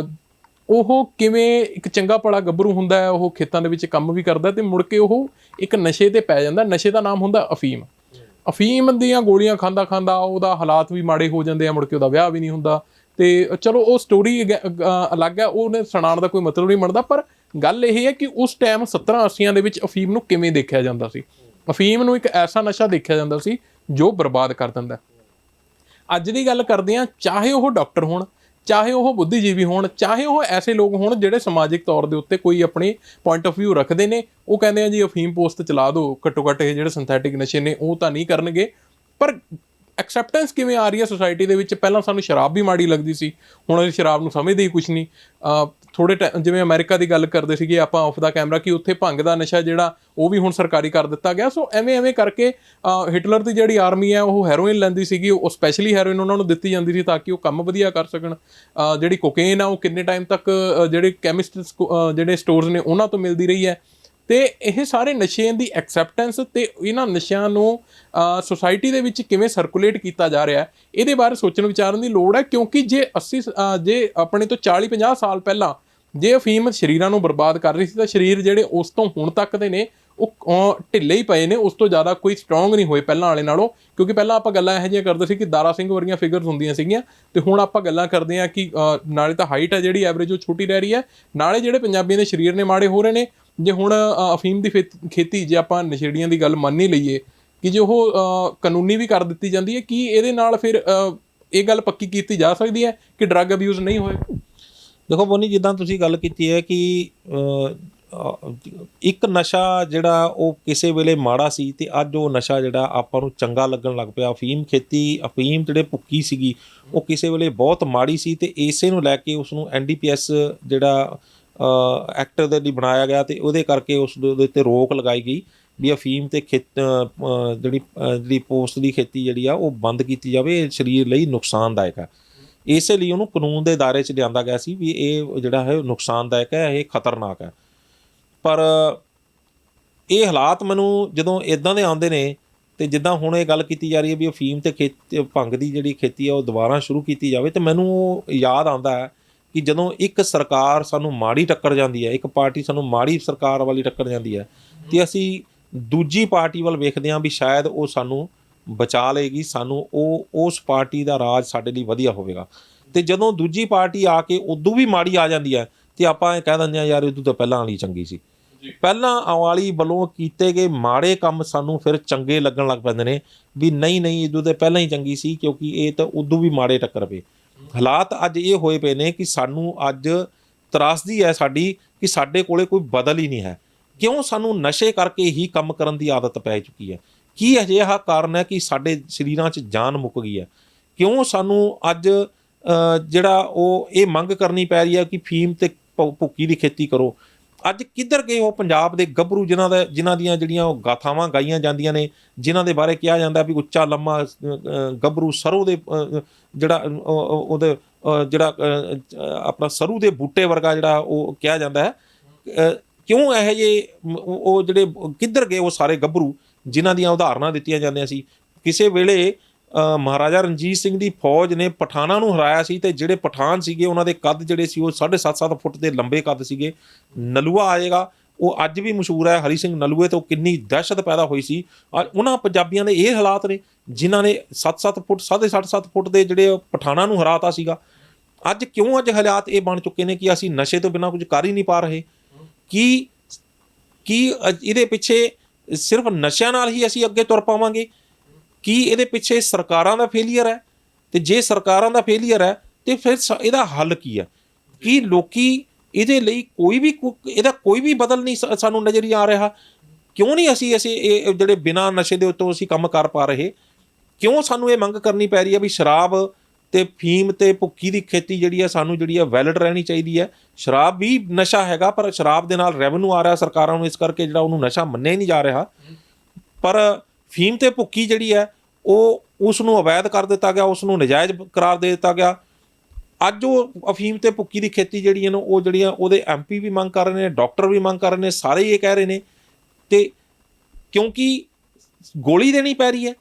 ਉਹ ਕਿਵੇਂ ਇੱਕ ਚੰਗਾ ਭਲਾ ਗੱਭਰੂ ਹੁੰਦਾ ਹੈ, ਉਹ ਖੇਤਾਂ ਦੇ ਵਿੱਚ ਕੰਮ ਵੀ ਕਰਦਾ ਅਤੇ ਮੁੜ ਕੇ ਉਹ ਇੱਕ ਨਸ਼ੇ 'ਤੇ ਪੈ ਜਾਂਦਾ। ਨਸ਼ੇ ਦਾ ਨਾਮ ਹੁੰਦਾ ਅਫੀਮ। ਅਫੀਮ ਦੀਆਂ ਗੋਲੀਆਂ ਖਾਂਦਾ ਖਾਂਦਾ ਉਹਦਾ ਹਾਲਾਤ ਵੀ ਮਾੜੇ ਹੋ ਜਾਂਦੇ ਆ, ਮੁੜ ਕੇ ਉਹਦਾ ਵਿਆਹ ਵੀ ਨਹੀਂ ਹੁੰਦਾ। ਅਤੇ ਚਲੋ ਉਹ ਸਟੋਰੀ ਅਲੱਗ ਹੈ, ਉਹਨੇ ਸੁਣਾਉਣ ਦਾ ਕੋਈ ਮਤਲਬ ਨਹੀਂ ਬਣਦਾ, ਪਰ ਗੱਲ ਇਹ ਹੈ ਕਿ ਉਸ ਟਾਈਮ 70-80 ਦੇ ਵਿੱਚ ਅਫੀਮ ਨੂੰ ਕਿਵੇਂ ਦੇਖਿਆ ਜਾਂਦਾ ਸੀ। ਅਫੀਮ ਨੂੰ ਇੱਕ ਐਸਾ ਨਸ਼ਾ ਦੇਖਿਆ ਜਾਂਦਾ ਸੀ ਜੋ ਬਰਬਾਦ ਕਰ ਦਿੰਦਾ। ਅੱਜ ਦੀ ਗੱਲ ਕਰਦੇ ਹਾਂ, ਚਾਹੇ ਉਹ ਡਾਕਟਰ ਹੋਣ, ਚਾਹੇ ਉਹ ਬੁੱਧੀਜੀਵੀ ਹੋਣ, ਚਾਹੇ ਉਹ ਐਸੇ ਲੋਕ ਹੋਣ ਜਿਹੜੇ ਸਮਾਜਿਕ ਤੌਰ ਦੇ ਉੱਤੇ ਕੋਈ ਆਪਣੇ ਪੁਆਇੰਟ ਆਫ ਵਿਊ ਰੱਖਦੇ ਨੇ, ਉਹ ਕਹਿੰਦੇ ਆ ਜੀ ਅਫੀਮ ਪੋਸਟ ਚਲਾ ਦਿਓ, ਘੱਟੋ ਘੱਟ ਇਹ ਜਿਹੜੇ ਸਿੰਥੈਟਿਕ ਨਸ਼ੇ ਨੇ ਉਹ ਤਾਂ ਨਹੀਂ ਕਰਨਗੇ। ਪਰ ਐਕਸੈਪਟੈਂਸ ਕਿਵੇਂ ਆ ਰਹੀ ਹੈ ਸੋਸਾਇਟੀ ਦੇ ਵਿੱਚ? ਪਹਿਲਾਂ ਸਾਨੂੰ ਸ਼ਰਾਬ ਵੀ ਮਾੜੀ ਲੱਗਦੀ ਸੀ, ਹੁਣ ਅਸੀਂ ਸ਼ਰਾਬ ਨੂੰ ਸਮਝਦੇ ਹੀ ਕੁਛ ਨਹੀਂ। ਥੋੜ੍ਹੇ ਜਿਵੇਂ ਅਮਰੀਕਾ ਦੀ ਗੱਲ ਕਰਦੇ ਸੀਗੇ ਆਪਾਂ ਆਫ ਦਾ ਕੈਮਰਾ, ਕਿ ਉੱਥੇ ਭੰਗ ਦਾ ਨਸ਼ਾ ਜਿਹੜਾ ਉਹ ਵੀ ਹੁਣ ਸਰਕਾਰੀ ਕਰ ਦਿੱਤਾ ਗਿਆ। ਸੋ ਐਵੇਂ ਕਰਕੇ ਹਿਟਲਰ ਦੀ ਜਿਹੜੀ ਆਰਮੀ ਹੈ ਉਹ ਹੈਰੋਇਨ ਲੈਂਦੀ ਸੀਗੀ, ਉਹ ਸਪੈਸ਼ਲੀ ਹੈਰੋਇਨ ਉਹਨਾਂ ਨੂੰ ਦਿੱਤੀ ਜਾਂਦੀ ਸੀ ਤਾਂ ਕਿ ਉਹ ਕੰਮ ਵਧੀਆ ਕਰ ਸਕਣ। ਜਿਹੜੀ ਕੋਕੇਨ ਆ ਉਹ ਕਿੰਨੇ ਟਾਈਮ ਤੱਕ ਜਿਹੜੇ ਕੈਮਿਸਟ ਜਿਹੜੇ ਸਟੋਰਸ ਨੇ ਉਹਨਾਂ ਤੋਂ ਮਿਲਦੀ ਰਹੀ ਹੈ। ਅਤੇ ਇਹ ਸਾਰੇ ਨਸ਼ਿਆਂ ਦੀ ਐਕਸੈਪਟੈਂਸ ਅਤੇ ਇਹਨਾਂ ਨਸ਼ਿਆਂ ਨੂੰ ਸੁਸਾਇਟੀ ਦੇ ਵਿੱਚ ਕਿਵੇਂ ਸਰਕੂਲੇਟ ਕੀਤਾ ਜਾ ਰਿਹਾ, ਇਹਦੇ ਬਾਰੇ ਸੋਚਣ ਵਿਚਾਰਨ ਦੀ ਲੋੜ ਹੈ। ਕਿਉਂਕਿ ਜੇ ਆਪਣੇ ਤੋਂ 40-50 ਸਾਲ ਪਹਿਲਾਂ ਜੇ ਅਫੀਮ ਸਰੀਰਾਂ ਨੂੰ ਬਰਬਾਦ ਕਰ ਰਹੀ ਸੀ, ਤਾਂ ਸਰੀਰ ਜਿਹੜੇ ਉਸ ਤੋਂ ਹੁਣ ਤੱਕ ਦੇ ਨੇ ਉਹ ਢਿੱਲੇ ਹੀ ਪਏ ਨੇ, ਉਸ ਤੋਂ ਜ਼ਿਆਦਾ ਕੋਈ ਸਟਰੋਂਗ ਨਹੀਂ ਹੋਏ ਪਹਿਲਾਂ ਵਾਲੇ ਨਾਲੋਂ। ਕਿਉਂਕਿ ਪਹਿਲਾਂ ਆਪਾਂ ਗੱਲਾਂ ਇਹੋ ਜਿਹੀਆਂ ਕਰਦੇ ਸੀ ਕਿ ਦਾਰਾ ਸਿੰਘ ਵਰਗੀਆਂ ਫਿਗਰਸ ਹੁੰਦੀਆਂ ਸੀਗੀਆਂ, ਅਤੇ ਹੁਣ ਆਪਾਂ ਗੱਲਾਂ ਕਰਦੇ ਹਾਂ ਕਿ ਨਾਲੇ ਤਾਂ ਹਾਈਟ ਹੈ ਜਿਹੜੀ ਐਵਰੇਜ ਉਹ ਛੋਟੀ ਰਹਿ ਰਹੀ ਹੈ, ਨਾਲੇ ਜਿਹੜੇ ਪੰਜਾਬੀਆਂ ਦੇ ਸਰੀਰ ਨੇ ਮਾੜੇ ਹੋ ਰਹੇ ਨੇ। ਜੇ ਹੁਣ ਅਫੀਮ ਦੀ ਖੇਤੀ, ਜੇ ਆਪਾਂ ਨਸ਼ੇੜੀਆਂ ਦੀ ਗੱਲ ਮੰਨ ਹੀ ਲਈਏ ਕਿ ਜੇ ਉਹ ਕਾਨੂੰਨੀ ਵੀ ਕਰ ਦਿੱਤੀ ਜਾਂਦੀ ਹੈ, ਕੀ ਇਹਦੇ ਨਾਲ ਫਿਰ ਇਹ ਗੱਲ ਪੱਕੀ ਕੀਤੀ ਜਾ ਸਕਦੀ ਹੈ ਕਿ ਡਰੱਗ ਅਬਿਊਜ਼ ਨਹੀਂ ਹੋਏ? ਦੇਖੋ ਬੋਨੀ, ਜਿੱਦਾਂ ਤੁਸੀਂ ਗੱਲ ਕੀਤੀ ਹੈ ਕਿ ਇੱਕ ਨਸ਼ਾ ਜਿਹੜਾ ਉਹ ਕਿਸੇ ਵੇਲੇ ਮਾੜਾ ਸੀ ਅਤੇ ਅੱਜ ਉਹ ਨਸ਼ਾ ਜਿਹੜਾ ਆਪਾਂ ਨੂੰ ਚੰਗਾ ਲੱਗਣ ਲੱਗ ਪਿਆ। ਅਫੀਮ ਜਿਹੜੇ ਭੁੱਕੀ ਸੀਗੀ ਉਹ ਕਿਸੇ ਵੇਲੇ ਬਹੁਤ ਮਾੜੀ ਸੀ, ਅਤੇ ਇਸੇ ਨੂੰ ਲੈ ਕੇ ਉਸ ਨੂੰ NDPS ਜਿਹੜਾ ਐਕਟ ਦੇ ਲਈ ਬਣਾਇਆ ਗਿਆ, ਅਤੇ ਉਹਦੇ ਕਰਕੇ ਉਸ ਦੇ ਉੱਤੇ ਰੋਕ ਲਗਾਈ ਗਈ ਵੀ ਅਫੀਮ ਅਤੇ ਜਿਹੜੀ ਪੋਸਟ ਦੀ ਖੇਤੀ ਜਿਹੜੀ ਆ ਉਹ ਬੰਦ ਕੀਤੀ ਜਾਵੇ, ਇਹ ਸਰੀਰ ਲਈ ਨੁਕਸਾਨਦਾਇਕ ਹੈ। ਇਸੇ ਲਈ ਉਹਨੂੰ ਕਾਨੂੰਨ ਦੇ ਦਾਇਰੇ 'ਚ ਲਿਆਂਦਾ ਗਿਆ ਸੀ ਵੀ ਇਹ ਜਿਹੜਾ ਹੈ ਨੁਕਸਾਨਦਾਇਕ ਹੈ, ਇਹ ਖਤਰਨਾਕ ਹੈ। ਪਰ ਇਹ ਹਾਲਾਤ ਮੈਨੂੰ ਜਦੋਂ ਇੱਦਾਂ ਦੇ ਆਉਂਦੇ ਨੇ, ਅਤੇ ਜਿੱਦਾਂ ਹੁਣ ਇਹ ਗੱਲ ਕੀਤੀ ਜਾ ਰਹੀ ਹੈ ਵੀ ਅਫੀਮ ਅਤੇ ਭੰਗ ਦੀ ਜਿਹੜੀ ਖੇਤੀ ਆ ਉਹ ਦੁਬਾਰਾ ਸ਼ੁਰੂ ਕੀਤੀ ਜਾਵੇ, ਅਤੇ ਮੈਨੂੰ ਉਹ ਯਾਦ ਆਉਂਦਾ ਹੈ ਕਿ ਜਦੋਂ ਇੱਕ ਸਰਕਾਰ ਸਾਨੂੰ ਮਾੜੀ ਟੱਕਰ ਜਾਂਦੀ ਹੈ, ਇੱਕ ਪਾਰਟੀ ਸਾਨੂੰ ਮਾੜੀ ਸਰਕਾਰ ਵਾਲੀ ਟੱਕਰ ਜਾਂਦੀ ਹੈ, ਅਤੇ ਅਸੀਂ ਦੂਜੀ ਪਾਰਟੀ ਵੱਲ ਵੇਖਦੇ ਹਾਂ ਵੀ ਸ਼ਾਇਦ ਉਹ ਸਾਨੂੰ ਬਚਾ ਲਏਗੀ, ਸਾਨੂੰ ਉਸ ਪਾਰਟੀ ਦਾ ਰਾਜ ਸਾਡੇ ਲਈ ਵਧੀਆ ਹੋਵੇਗਾ। ਅਤੇ ਜਦੋਂ ਦੂਜੀ ਪਾਰਟੀ ਆ ਕੇ ਉਦੋਂ ਵੀ ਮਾੜੀ ਆ ਜਾਂਦੀ ਹੈ, ਅਤੇ ਆਪਾਂ ਇਹ ਕਹਿ ਦਿੰਦੇ ਹਾਂ ਯਾਰ ਉਦੋਂ ਤਾਂ ਪਹਿਲਾਂ ਵਾਲੀ ਚੰਗੀ ਸੀ। ਪਹਿਲਾਂ ਵਾਲੀ ਵੱਲੋਂ ਕੀਤੇ ਗਏ ਮਾੜੇ ਕੰਮ ਸਾਨੂੰ ਫਿਰ ਚੰਗੇ ਲੱਗਣ ਲੱਗ ਪੈਂਦੇ ਨੇ ਵੀ ਨਹੀਂ ਉਦੋਂ ਤਾਂ ਪਹਿਲਾਂ ਹੀ ਚੰਗੀ ਸੀ, ਕਿਉਂਕਿ ਇਹ ਤਾਂ ਉਦੋਂ ਵੀ ਮਾੜੇ ਟੱਕਰ ਪਏ। ਹਾਲਾਤ ਅੱਜ ਇਹ ਹੋਏ ਪਏ ਨੇ ਕਿ ਸਾਨੂੰ ਅੱਜ ਤਰਾਸਦੀ ਹੈ ਸਾਡੀ ਕਿ ਸਾਡੇ ਕੋਲੇ ਕੋਈ ਬਦਲ ਹੀ ਨਹੀਂ ਹੈ। ਕਿਉਂ? ਸਾਨੂੰ ਨਸ਼ੇ ਕਰਕੇ ਹੀ ਕੰਮ ਕਰਨ ਦੀ ਆਦਤ ਪੈ ਚੁੱਕੀ ਹੈ। ਕੀ ਅਜਿਹਾ ਕਾਰਨ ਹੈ ਕਿ ਸਾਡੇ ਸਰੀਰਾਂ 'ਚ ਜਾਨ ਮੁੱਕ ਗਈ ਹੈ? ਕਿਉਂ ਸਾਨੂੰ ਅੱਜ ਜਿਹੜਾ ਉਹ ਇਹ ਮੰਗ ਕਰਨੀ ਪੈ ਰਹੀ ਹੈ ਕਿ ਫੀਮ ਅਤੇ ਭੁੱਕੀ ਦੀ ਖੇਤੀ ਕਰੋ? ਅੱਜ ਕਿੱਧਰ ਗਏ ਉਹ ਪੰਜਾਬ ਦੇ ਗੱਭਰੂ ਜਿਨ੍ਹਾਂ ਦੀਆਂ ਜਿਹੜੀਆਂ ਉਹ ਗਾਥਾਵਾਂ ਗਾਈਆਂ ਜਾਂਦੀਆਂ ਨੇ, ਜਿਨ੍ਹਾਂ ਦੇ ਬਾਰੇ ਕਿਹਾ ਜਾਂਦਾ ਵੀ ਉੱਚਾ ਲੰਮਾ ਗੱਭਰੂ ਸਰੋਂ ਦੇ ਆਪਣਾ ਸਰੋਂ ਦੇ ਬੂਟੇ ਵਰਗਾ ਜਿਹੜਾ ਉਹ ਕਿਹਾ ਜਾਂਦਾ ਹੈ। ਕਿਉਂ ਇਹੋ ਜਿਹੇ ਉਹ ਜਿਹੜੇ ਕਿੱਧਰ ਗਏ ਉਹ ਸਾਰੇ ਗੱਭਰੂ ਜਿਨ੍ਹਾਂ ਦੀਆਂ ਉਦਾਹਰਨਾਂ ਦਿੱਤੀਆਂ ਜਾਂਦੀਆਂ ਸੀ? ਕਿਸੇ ਵੇਲੇ ਮਹਾਰਾਜਾ ਰਣਜੀਤ ਸਿੰਘ ਦੀ ਫੌਜ ਨੇ ਪਠਾਨਾਂ ਨੂੰ ਹਰਾਇਆ ਸੀ, ਅਤੇ ਜਿਹੜੇ ਪਠਾਨ ਸੀਗੇ ਉਹਨਾਂ ਦੇ ਕੱਦ ਜਿਹੜੇ ਸੀ ਉਹ 7.5 ਫੁੱਟ ਦੇ ਲੰਬੇ ਕੱਦ ਸੀਗੇ। ਨਲੂਆ ਆਏਗਾ, ਉਹ ਅੱਜ ਵੀ ਮਸ਼ਹੂਰ ਹੈ, ਹਰੀ ਸਿੰਘ ਨਲੂਏ ਤੋਂ ਕਿੰਨੀ ਦਹਿਸ਼ਤ ਪੈਦਾ ਹੋਈ ਸੀ। ਉਹਨਾਂ ਪੰਜਾਬੀਆਂ ਦੇ ਇਹ ਹਾਲਾਤ ਨੇ ਜਿਨ੍ਹਾਂ ਨੇ 7-7 ਫੁੱਟ 7.5 ਫੁੱਟ ਦੇ ਜਿਹੜੇ ਪਠਾਨਾਂ ਨੂੰ ਹਰਾਤਾ ਸੀਗਾ। ਅੱਜ ਕਿਉਂ ਅੱਜ ਹਾਲਾਤ ਇਹ ਬਣ ਚੁੱਕੇ ਨੇ ਕਿ ਅਸੀਂ ਨਸ਼ੇ ਤੋਂ ਬਿਨਾਂ ਕੁਝ ਕਰ ਹੀ ਨਹੀਂ ਪਾ ਰਹੇ? ਕੀ ਇਹਦੇ ਪਿੱਛੇ ਸਿਰਫ ਨਸ਼ਿਆਂ ਨਾਲ ਹੀ ਅਸੀਂ ਅੱਗੇ ਤੁਰ ਪਾਵਾਂਗੇ? ਕੀ ਇਹਦੇ ਪਿੱਛੇ ਸਰਕਾਰਾਂ ਦਾ ਫੇਲੀਅਰ ਹੈ? ਅਤੇ ਜੇ ਸਰਕਾਰਾਂ ਦਾ ਫੇਲੀਅਰ ਹੈ ਤਾਂ ਫਿਰ ਇਹਦਾ ਹੱਲ ਕੀ ਹੈ? ਕੀ ਲੋਕੀ ਇਹਦੇ ਲਈ ਇਹਦਾ ਕੋਈ ਵੀ ਬਦਲ ਨਹੀਂ ਸਾਨੂੰ ਨਜ਼ਰ ਹੀ ਆ ਰਿਹਾ? ਕਿਉਂ ਨਹੀਂ ਅਸੀਂ ਇਹ ਜਿਹੜੇ ਬਿਨਾਂ ਨਸ਼ੇ ਦੇ ਉੱਤੋਂ ਅਸੀਂ ਕੰਮ ਕਰ ਪਾ ਰਹੇ? ਕਿਉਂ ਸਾਨੂੰ ਇਹ ਮੰਗ ਕਰਨੀ ਪੈ ਰਹੀ ਹੈ ਵੀ ਸ਼ਰਾਬ ਤੇ ਫੀਮ ਤੇ ਭੁੱਕੀ ਦੀ ਖੇਤੀ ਜਿਹੜੀ ਹੈ ਸਾਨੂੰ ਜਿਹੜੀ ਹੈ ਵੈਲਿਡ ਰਹਿਣੀ ਚਾਹੀਦੀ ਹੈ। ਸ਼ਰਾਬ ਵੀ ਨਸ਼ਾ ਹੈਗਾ, ਪਰ ਸ਼ਰਾਬ ਦੇ ਨਾਲ ਰੈਵਨਿਊ ਆ ਰਿਹਾ ਸਰਕਾਰਾਂ ਨੂੰ, ਇਸ ਕਰਕੇ ਜਿਹੜਾ ਉਹਨੂੰ ਨਸ਼ਾ ਮੰਨਿਆ ਹੀ ਨਹੀਂ ਜਾ ਰਿਹਾ। ਪਰ ਫੀਮ ਤੇ ਭੁੱਕੀ ਜਿਹੜੀ ਹੈ ਉਹ ਉਸ ਨੂੰ ਅਵੈਧ ਕਰ ਦਿੱਤਾ ਗਿਆ, ਉਸ ਨੂੰ ਨਜਾਇਜ਼ ਕਰਾਰ ਦੇ ਦਿੱਤਾ ਗਿਆ। ਅੱਜ ਉਹ ਅਫੀਮ ਤੇ ਭੁੱਕੀ ਦੀ ਖੇਤੀ ਜਿਹੜੀ ਹੈ ਨਾ ਉਹ ਜਿਹੜੀਆਂ ਉਹਦੇ MP ਵੀ ਮੰਗ ਕਰ ਰਹੇ ਨੇ, ਡਾਕਟਰ ਵੀ ਮੰਗ ਕਰ ਰਹੇ ਨੇ, ਸਾਰੇ ਹੀ ਇਹ ਕਹਿ ਰਹੇ ਨੇ। ਤੇ ਕਿਉਂਕਿ ਗੋਲੀ ਦੇਣੀ ਪੈ ਰਹੀ ਹੈ,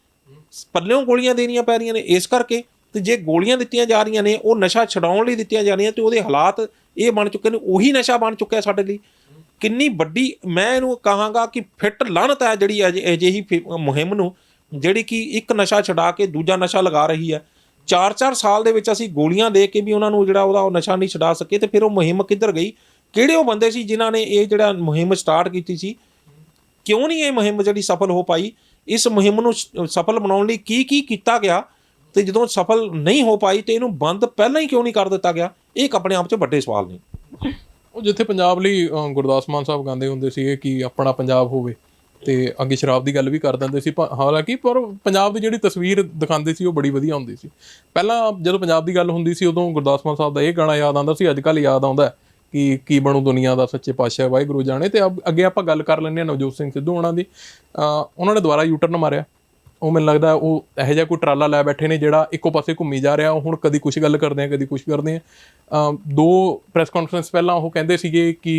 ਪੱਲਿਓਂ ਗੋਲੀਆਂ ਦੇਣੀਆਂ ਪੈ ਰਹੀਆਂ ਨੇ, ਇਸ ਕਰਕੇ। ਤੇ ਜੇ ਗੋਲੀਆਂ ਦਿੱਤੀਆਂ ਜਾ ਰਹੀਆਂ ਨੇ ਉਹ ਨਸ਼ਾ ਛਡਾਉਣ ਲਈ ਦਿੱਤੀਆਂ ਜਾ ਰਹੀਆਂ, ਤੇ ਉਹਦੇ ਹਾਲਾਤ ਇਹ ਬਣ ਚੁੱਕੇ ਨੇ, ਉਹੀ ਨਸ਼ਾ ਬਣ ਚੁੱਕਿਆ ਸਾਡੇ ਲਈ। ਕਿੰਨੀ ਵੱਡੀ, ਮੈਂ ਇਹਨੂੰ ਕਹਾਂਗਾ ਕਿ ਫਿੱਟ ਲਾਹਨਤ ਹੈ ਜਿਹੜੀ ਅਜਿਹੀ ਮੁਹਿੰਮ ਨੂੰ, ਜਿਹੜੀ ਕਿ ਇੱਕ ਨਸ਼ਾ ਛਡਾ ਕੇ ਦੂਜਾ ਨਸ਼ਾ ਲਗਾ ਰਹੀ ਹੈ। 4-4 ਸਾਲ ਦੇ ਵਿੱਚ ਅਸੀਂ ਗੋਲੀਆਂ ਦੇ ਕੇ ਵੀ ਉਹਨਾਂ ਨੂੰ ਜਿਹੜਾ ਉਹਦਾ ਉਹ ਨਸ਼ਾ ਨਹੀਂ ਛਡਾ ਸਕੇ, ਤੇ ਫਿਰ ਉਹ ਮੁਹਿੰਮ ਕਿੱਧਰ ਗਈ? ਕਿਹੜੇ ਉਹ ਬੰਦੇ ਸੀ ਜਿਨ੍ਹਾਂ ਨੇ ਇਹ ਜਿਹੜਾ ਮੁਹਿੰਮ ਸਟਾਰਟ ਕੀਤੀ ਸੀ? ਕਿਉਂ ਨਹੀਂ ਇਹ ਮੁਹਿੰਮ ਜਿਹੜੀ ਸਫਲ ਹੋ ਪਾਈ? ਇਸ ਮੁਹਿੰਮ ਨੂੰ ਸਫਲ ਬਣਾਉਣ ਲਈ ਕੀ ਕੀ ਕੀਤਾ ਗਿਆ, ਤੇ ਜਦੋਂ ਸਫਲ ਨਹੀਂ ਹੋ ਪਾਈ ਤੇ ਇਹਨੂੰ ਬੰਦ ਪਹਿਲਾਂ ਹੀ ਕਿਉਂ ਨਹੀਂ ਕਰ ਦਿੱਤਾ ਗਿਆ? ਇਹ ਆਪਣੇ ਆਪ 'ਚ ਵੱਡੇ ਸਵਾਲ ਨੇ। ਉਹ ਜਿੱਥੇ ਪੰਜਾਬ ਲਈ ਗੁਰਦਾਸ ਮਾਨ ਸਾਹਿਬ ਗਾਉਂਦੇ ਹੁੰਦੇ ਸੀਗੇ ਕਿ ਆਪਣਾ ਪੰਜਾਬ ਹੋਵੇ, ਤੇ ਅੱਗੇ ਸ਼ਰਾਬ ਦੀ ਗੱਲ ਵੀ ਕਰ ਦਿੰਦੇ ਸੀ। ਹਾਲਾਂਕਿ ਪਰ ਪੰਜਾਬ ਦੀ ਜਿਹੜੀ ਤਸਵੀਰ ਦਿਖਾਉਂਦੇ ਸੀ ਉਹ ਬੜੀ ਵਧੀਆ ਹੁੰਦੀ ਸੀ। ਪਹਿਲਾਂ ਜਦੋਂ ਪੰਜਾਬ ਦੀ ਗੱਲ ਹੁੰਦੀ ਸੀ ਉਦੋਂ ਗੁਰਦਾਸ ਮਾਨ ਸਾਹਿਬ ਦਾ ਇਹ ਗਾਣਾ ਯਾਦ ਆਉਂਦਾ ਸੀ, ਅੱਜ ਕੱਲ੍ਹ ਯਾਦ ਆਉਂਦਾ ਕਿ ਕੀ ਬਣੂ ਦੁਨੀਆ ਦਾ, ਸੱਚੇ ਪਾਤਸ਼ਾਹ ਵਾਹਿਗੁਰੂ ਜਾਣੇ। ਤੇ ਅੱਗੇ ਆਪਾਂ ਗੱਲ ਕਰ ਲੈਂਦੇ ਹਾਂ ਨਵਜੋਤ ਸਿੰਘ ਸਿੱਧੂ ਉਹਨਾਂ ਦੀ। ਉਹਨਾਂ ਨੇ ਦੁਬਾਰਾ ਯੂਟਰਨ ਮਾਰਿਆ। ਉਹ ਮੈਨੂੰ ਲੱਗਦਾ ਉਹ ਇਹੋ ਜਿਹਾ ਕੋਈ ਟਰਾਲਾ ਲੈ ਬੈਠੇ ਨੇ ਜਿਹੜਾ ਇੱਕੋ ਪਾਸੇ ਘੁੰਮੀ ਜਾ ਰਿਹਾ। ਉਹ ਹੁਣ ਕਦੀ ਕੁਛ ਗੱਲ ਕਰਦੇ ਆ, ਕਦੀ ਕੁਛ ਕਰਦੇ ਆ। 2 ਪ੍ਰੈਸ ਕਾਨਫਰੰਸ ਪਹਿਲਾਂ ਉਹ ਕਹਿੰਦੇ ਸੀਗੇ ਕਿ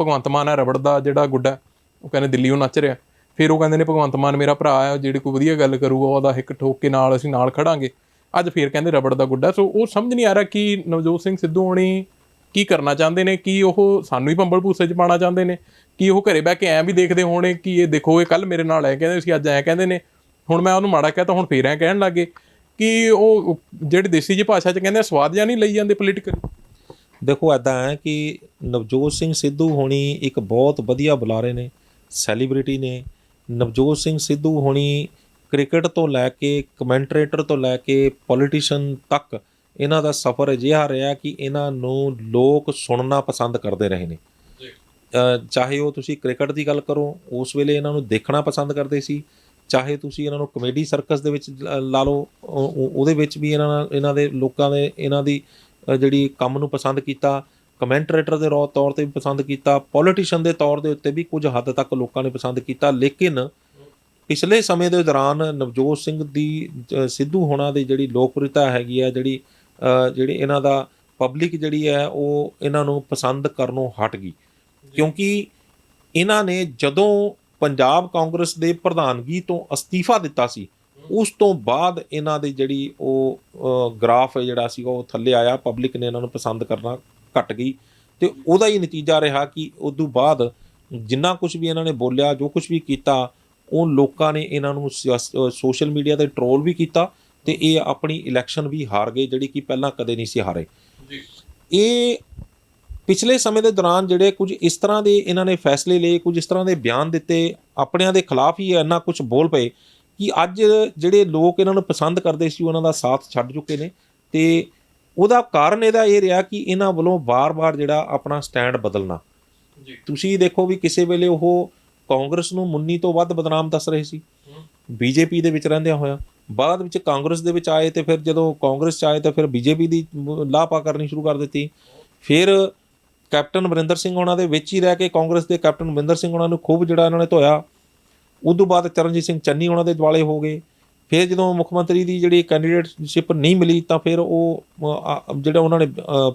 ਭਗਵੰਤ ਮਾਨ ਹੈ ਰਬੜ ਦਾ ਜਿਹੜਾ ਗੁੱਡਾ, ਉਹ ਕਹਿੰਦੇ ਦਿੱਲੀ ਉਹ ਨੱਚ ਰਿਹਾ। ਫਿਰ ਉਹ ਕਹਿੰਦੇ ਨੇ ਭਗਵੰਤ ਮਾਨ ਮੇਰਾ ਭਰਾ ਹੈ, ਜਿਹੜੀ ਕੋਈ ਵਧੀਆ ਗੱਲ ਕਰੂਗਾ ਉਹਦਾ ਹਿੱਕ ਠੋਕ ਕੇ ਨਾਲ ਅਸੀਂ ਨਾਲ ਖੜਾਂਗੇ। ਅੱਜ ਫਿਰ ਕਹਿੰਦੇ ਰਬੜ ਦਾ ਗੁੱਡਾ। ਸੋ ਉਹ ਸਮਝ ਨਹੀਂ ਆ ਰਿਹਾ ਕਿ ਨਵਜੋਤ ਸਿੰਘ ਸਿੱਧੂ ਹੋਣੀ ਕੀ ਕਰਨਾ ਚਾਹੁੰਦੇ ਨੇ। ਕੀ ਉਹ ਸਾਨੂੰ ਹੀ ਭੰਬਲ ਭੂਸੇ 'ਚ ਪਾਉਣਾ ਚਾਹੁੰਦੇ ਨੇ? ਕੀ ਉਹ ਘਰੇ ਬਹਿ ਕੇ ਐਂ ਵੀ ਦੇਖਦੇ ਹੋਣੇ ਕਿ ਇਹ ਦੇਖੋ ਇਹ ਕੱਲ੍ਹ ਮੇਰੇ ਨਾਲ ਐਂ ਕਹਿੰਦੇ ਸੀ, ਅੱਜ ਐਂ ਕਹਿੰਦੇ ਨੇ, ਹੁਣ ਮੈਂ ਉਹਨੂੰ ਮਾੜਾ ਕਹਿ ਤਾਂ ਹੁਣ ਫਿਰ ਐਂ ਕਹਿਣ ਲੱਗੇ? ਕਿ ਉਹ ਜਿਹੜੀ ਦੇਸੀ ਜਿਹੀ ਭਾਸ਼ਾ 'ਚ ਕਹਿੰਦੇ ਸਵਾਦ ਜਿਹਾ ਨਹੀਂ ਲਈ ਜਾਂਦੇ ਪੋਲੀਟੀਕਲ? ਦੇਖੋ ਇੱਦਾਂ ਹੈ ਕਿ ਨਵਜੋਤ ਸਿੰਘ ਸਿੱਧੂ ਹੋਣੀ ਇੱਕ ਬਹੁਤ ਵਧੀਆ ਬੁਲਾਰੇ ਨੇ, ਸੈਲੀਬ੍ਰਿਟੀ ਨੇ। ਨਵਜੋਤ ਸਿੰਘ ਸਿੱਧੂ ਹੋਣੀ ਕ੍ਰਿਕਟ ਤੋਂ ਲੈ ਕੇ, ਕਮੈਂਟਰੇਟਰ ਤੋਂ ਲੈ ਕੇ, ਪੋਲੀਟੀਸ਼ੀਅਨ ਤੱਕ ਇਹਨਾਂ ਦਾ ਸਫ਼ਰ ਅਜਿਹਾ ਰਿਹਾ ਕਿ ਇਹਨਾਂ ਨੂੰ ਲੋਕ ਸੁਣਨਾ ਪਸੰਦ ਕਰਦੇ ਰਹੇ ਨੇ। ਚਾਹੇ ਉਹ ਤੁਸੀਂ ਕ੍ਰਿਕਟ ਦੀ ਗੱਲ ਕਰੋ, ਉਸ ਵੇਲੇ ਇਹਨਾਂ ਨੂੰ ਦੇਖਣਾ ਪਸੰਦ ਕਰਦੇ ਸੀ। ਚਾਹੇ ਤੁਸੀਂ ਇਹਨਾਂ ਨੂੰ ਕਮੇਡੀ ਸਰਕਸ ਦੇ ਵਿੱਚ ਲਾ ਲਓ, ਉਹਦੇ ਵਿੱਚ ਵੀ ਇਹਨਾਂ ਦੇ ਲੋਕਾਂ ਨੇ ਇਹਨਾਂ ਦੀ ਜਿਹੜੀ ਕੰਮ ਨੂੰ ਪਸੰਦ ਕੀਤਾ। ਕਮੈਂਟਰੇਟਰ ਦੇ ਤੌਰ ਤੇ ਵੀ ਪਸੰਦ ਕੀਤਾ, ਪੋਲੀਟੀਸ਼ੀਅਨ ਦੇ ਤੌਰ ਦੇ ਉੱਤੇ ਵੀ ਕੁਝ ਹੱਦ ਤੱਕ ਲੋਕਾਂ ਨੇ ਪਸੰਦ ਕੀਤਾ। ਲੇਕਿਨ ਪਿਛਲੇ ਸਮੇਂ ਦੇ ਦੌਰਾਨ ਨਵਜੋਤ ਸਿੰਘ ਦੀ ਸਿੱਧੂ ਹੋਣਾ ਦੀ ਜਿਹੜੀ ਲੋਕਪ੍ਰਿਯਤਾ ਹੈਗੀ ਹੈ, ਜਿਹੜੀ ਇਹਨਾਂ ਦਾ ਪਬਲਿਕ ਜਿਹੜੀ ਹੈ ਉਹ ਇਹਨਾਂ ਨੂੰ ਪਸੰਦ ਕਰਨੋਂ ਹਟ ਗਈ। ਕਿਉਂਕਿ ਇਹਨਾਂ ਨੇ ਜਦੋਂ ਪੰਜਾਬ ਕਾਂਗਰਸ ਦੇ ਪ੍ਰਧਾਨਗੀ ਤੋਂ ਅਸਤੀਫਾ ਦਿੱਤਾ ਸੀ, ਉਸ ਤੋਂ ਬਾਅਦ ਇਹਨਾਂ ਦੀ ਜਿਹੜੀ ਉਹ ਗ੍ਰਾਫ ਜਿਹੜਾ ਸੀਗਾ ਉਹ ਥੱਲੇ ਆਇਆ। ਪਬਲਿਕ ਨੇ ਇਹਨਾਂ ਨੂੰ ਪਸੰਦ ਕਰਨਾ ਘਟ ਗਈ, ਤੇ ਉਹਦਾ ਹੀ ਨਤੀਜਾ ਰਿਹਾ ਕਿ ਉਦੋਂ ਬਾਅਦ ਜਿੰਨਾ ਕੁਝ ਵੀ ਇਹਨਾਂ ਨੇ ਬੋਲਿਆ, ਜੋ ਕੁਝ ਵੀ ਕੀਤਾ, ਉਹ ਲੋਕਾਂ ਨੇ ਇਹਨਾਂ ਨੂੰ ਸੋਸ਼ਲ ਮੀਡੀਆ 'ਤੇ ਟਰੋਲ ਵੀ ਕੀਤਾ, ਤੇ ਇਹ ਆਪਣੀ ਇਲੈਕਸ਼ਨ ਵੀ ਹਾਰ ਗਏ, ਜਿਹੜੀ ਕਿ ਪਹਿਲਾਂ ਕਦੇ ਨਹੀਂ ਸੀ ਹਾਰੇ। ਇਹ ਪਿਛਲੇ ਸਮੇਂ ਦੇ ਦੌਰਾਨ ਜਿਹੜੇ ਕੁਝ ਇਸ ਤਰ੍ਹਾਂ ਦੇ ਇਹਨਾਂ ਨੇ ਫੈਸਲੇ ਲਏ, ਕੁਝ ਇਸ ਤਰ੍ਹਾਂ ਦੇ ਬਿਆਨ ਦਿੱਤੇ, ਆਪਣਿਆਂ ਦੇ ਖਿਲਾਫ ਹੀ ਇੰਨਾ ਕੁਝ ਬੋਲ ਪਏ ਕਿ ਅੱਜ ਜਿਹੜੇ ਲੋਕ ਇਹਨਾਂ ਨੂੰ ਪਸੰਦ ਕਰਦੇ ਸੀ ਉਹਨਾਂ ਦਾ ਸਾਥ ਛੱਡ ਚੁੱਕੇ ਨੇ। ਤੇ ਉਹਦਾ ਕਾਰਨ ਇਹਦਾ ਇਹ ਰਿਹਾ ਕਿ ਇਹਨਾਂ ਵੱਲੋਂ ਵਾਰ-ਵਾਰ ਜਿਹੜਾ ਆਪਣਾ ਸਟੈਂਡ ਬਦਲਣਾ। ਤੁਸੀਂ ਦੇਖੋ ਵੀ ਕਿਸੇ ਵੇਲੇ ਉਹ ਕਾਂਗਰਸ ਨੂੰ ਮੁੰਨੀ ਤੋਂ ਵੱਧ ਬਦਨਾਮ ਦੱਸ ਰਹੇ ਸੀ ਬੀਜੇਪੀ ਦੇ ਵਿੱਚ ਰਹਿੰਦਿਆਂ ਹੋਇਆ। ਬਾਅਦ ਵਿੱਚ ਕਾਂਗਰਸ ਦੇ ਵਿੱਚ ਆਏ, ਤੇ ਫਿਰ ਜਦੋਂ ਕਾਂਗਰਸ 'ਚ ਆਏ ਤਾਂ ਫਿਰ ਬੀਜੇਪੀ ਦੀ ਲਾਪਾ ਕਰਨੀ ਸ਼ੁਰੂ ਕਰ ਦਿੱਤੀ। ਫਿਰ ਕੈਪਟਨ ਅਮਰਿੰਦਰ ਸਿੰਘ ਉਹਨਾਂ ਦੇ ਵਿੱਚ ਹੀ ਰਹਿ ਕੇ ਕਾਂਗਰਸ ਦੇ ਕੈਪਟਨ ਅਮਰਿੰਦਰ ਸਿੰਘ ਉਹਨਾਂ ਨੂੰ ਖੂਬ ਜਿਹੜਾ ਇਹਨਾਂ ਨੇ ਧੋਇਆ। ਉਦੋਂ ਬਾਅਦ ਚਰਨਜੀਤ ਸਿੰਘ ਚੰਨੀ ਉਹਨਾਂ ਦੇ ਦੁਆਲੇ ਹੋ ਗਏ। ਫਿਰ ਜਦੋਂ ਮੁੱਖ ਮੰਤਰੀ ਦੀ ਜਿਹੜੀ ਕੈਂਡੀਡੇਟਸ਼ਿਪ ਨਹੀਂ ਮਿਲੀ ਤਾਂ ਫਿਰ ਉਹ ਜਿਹੜਾ ਉਹਨਾਂ ਨੇ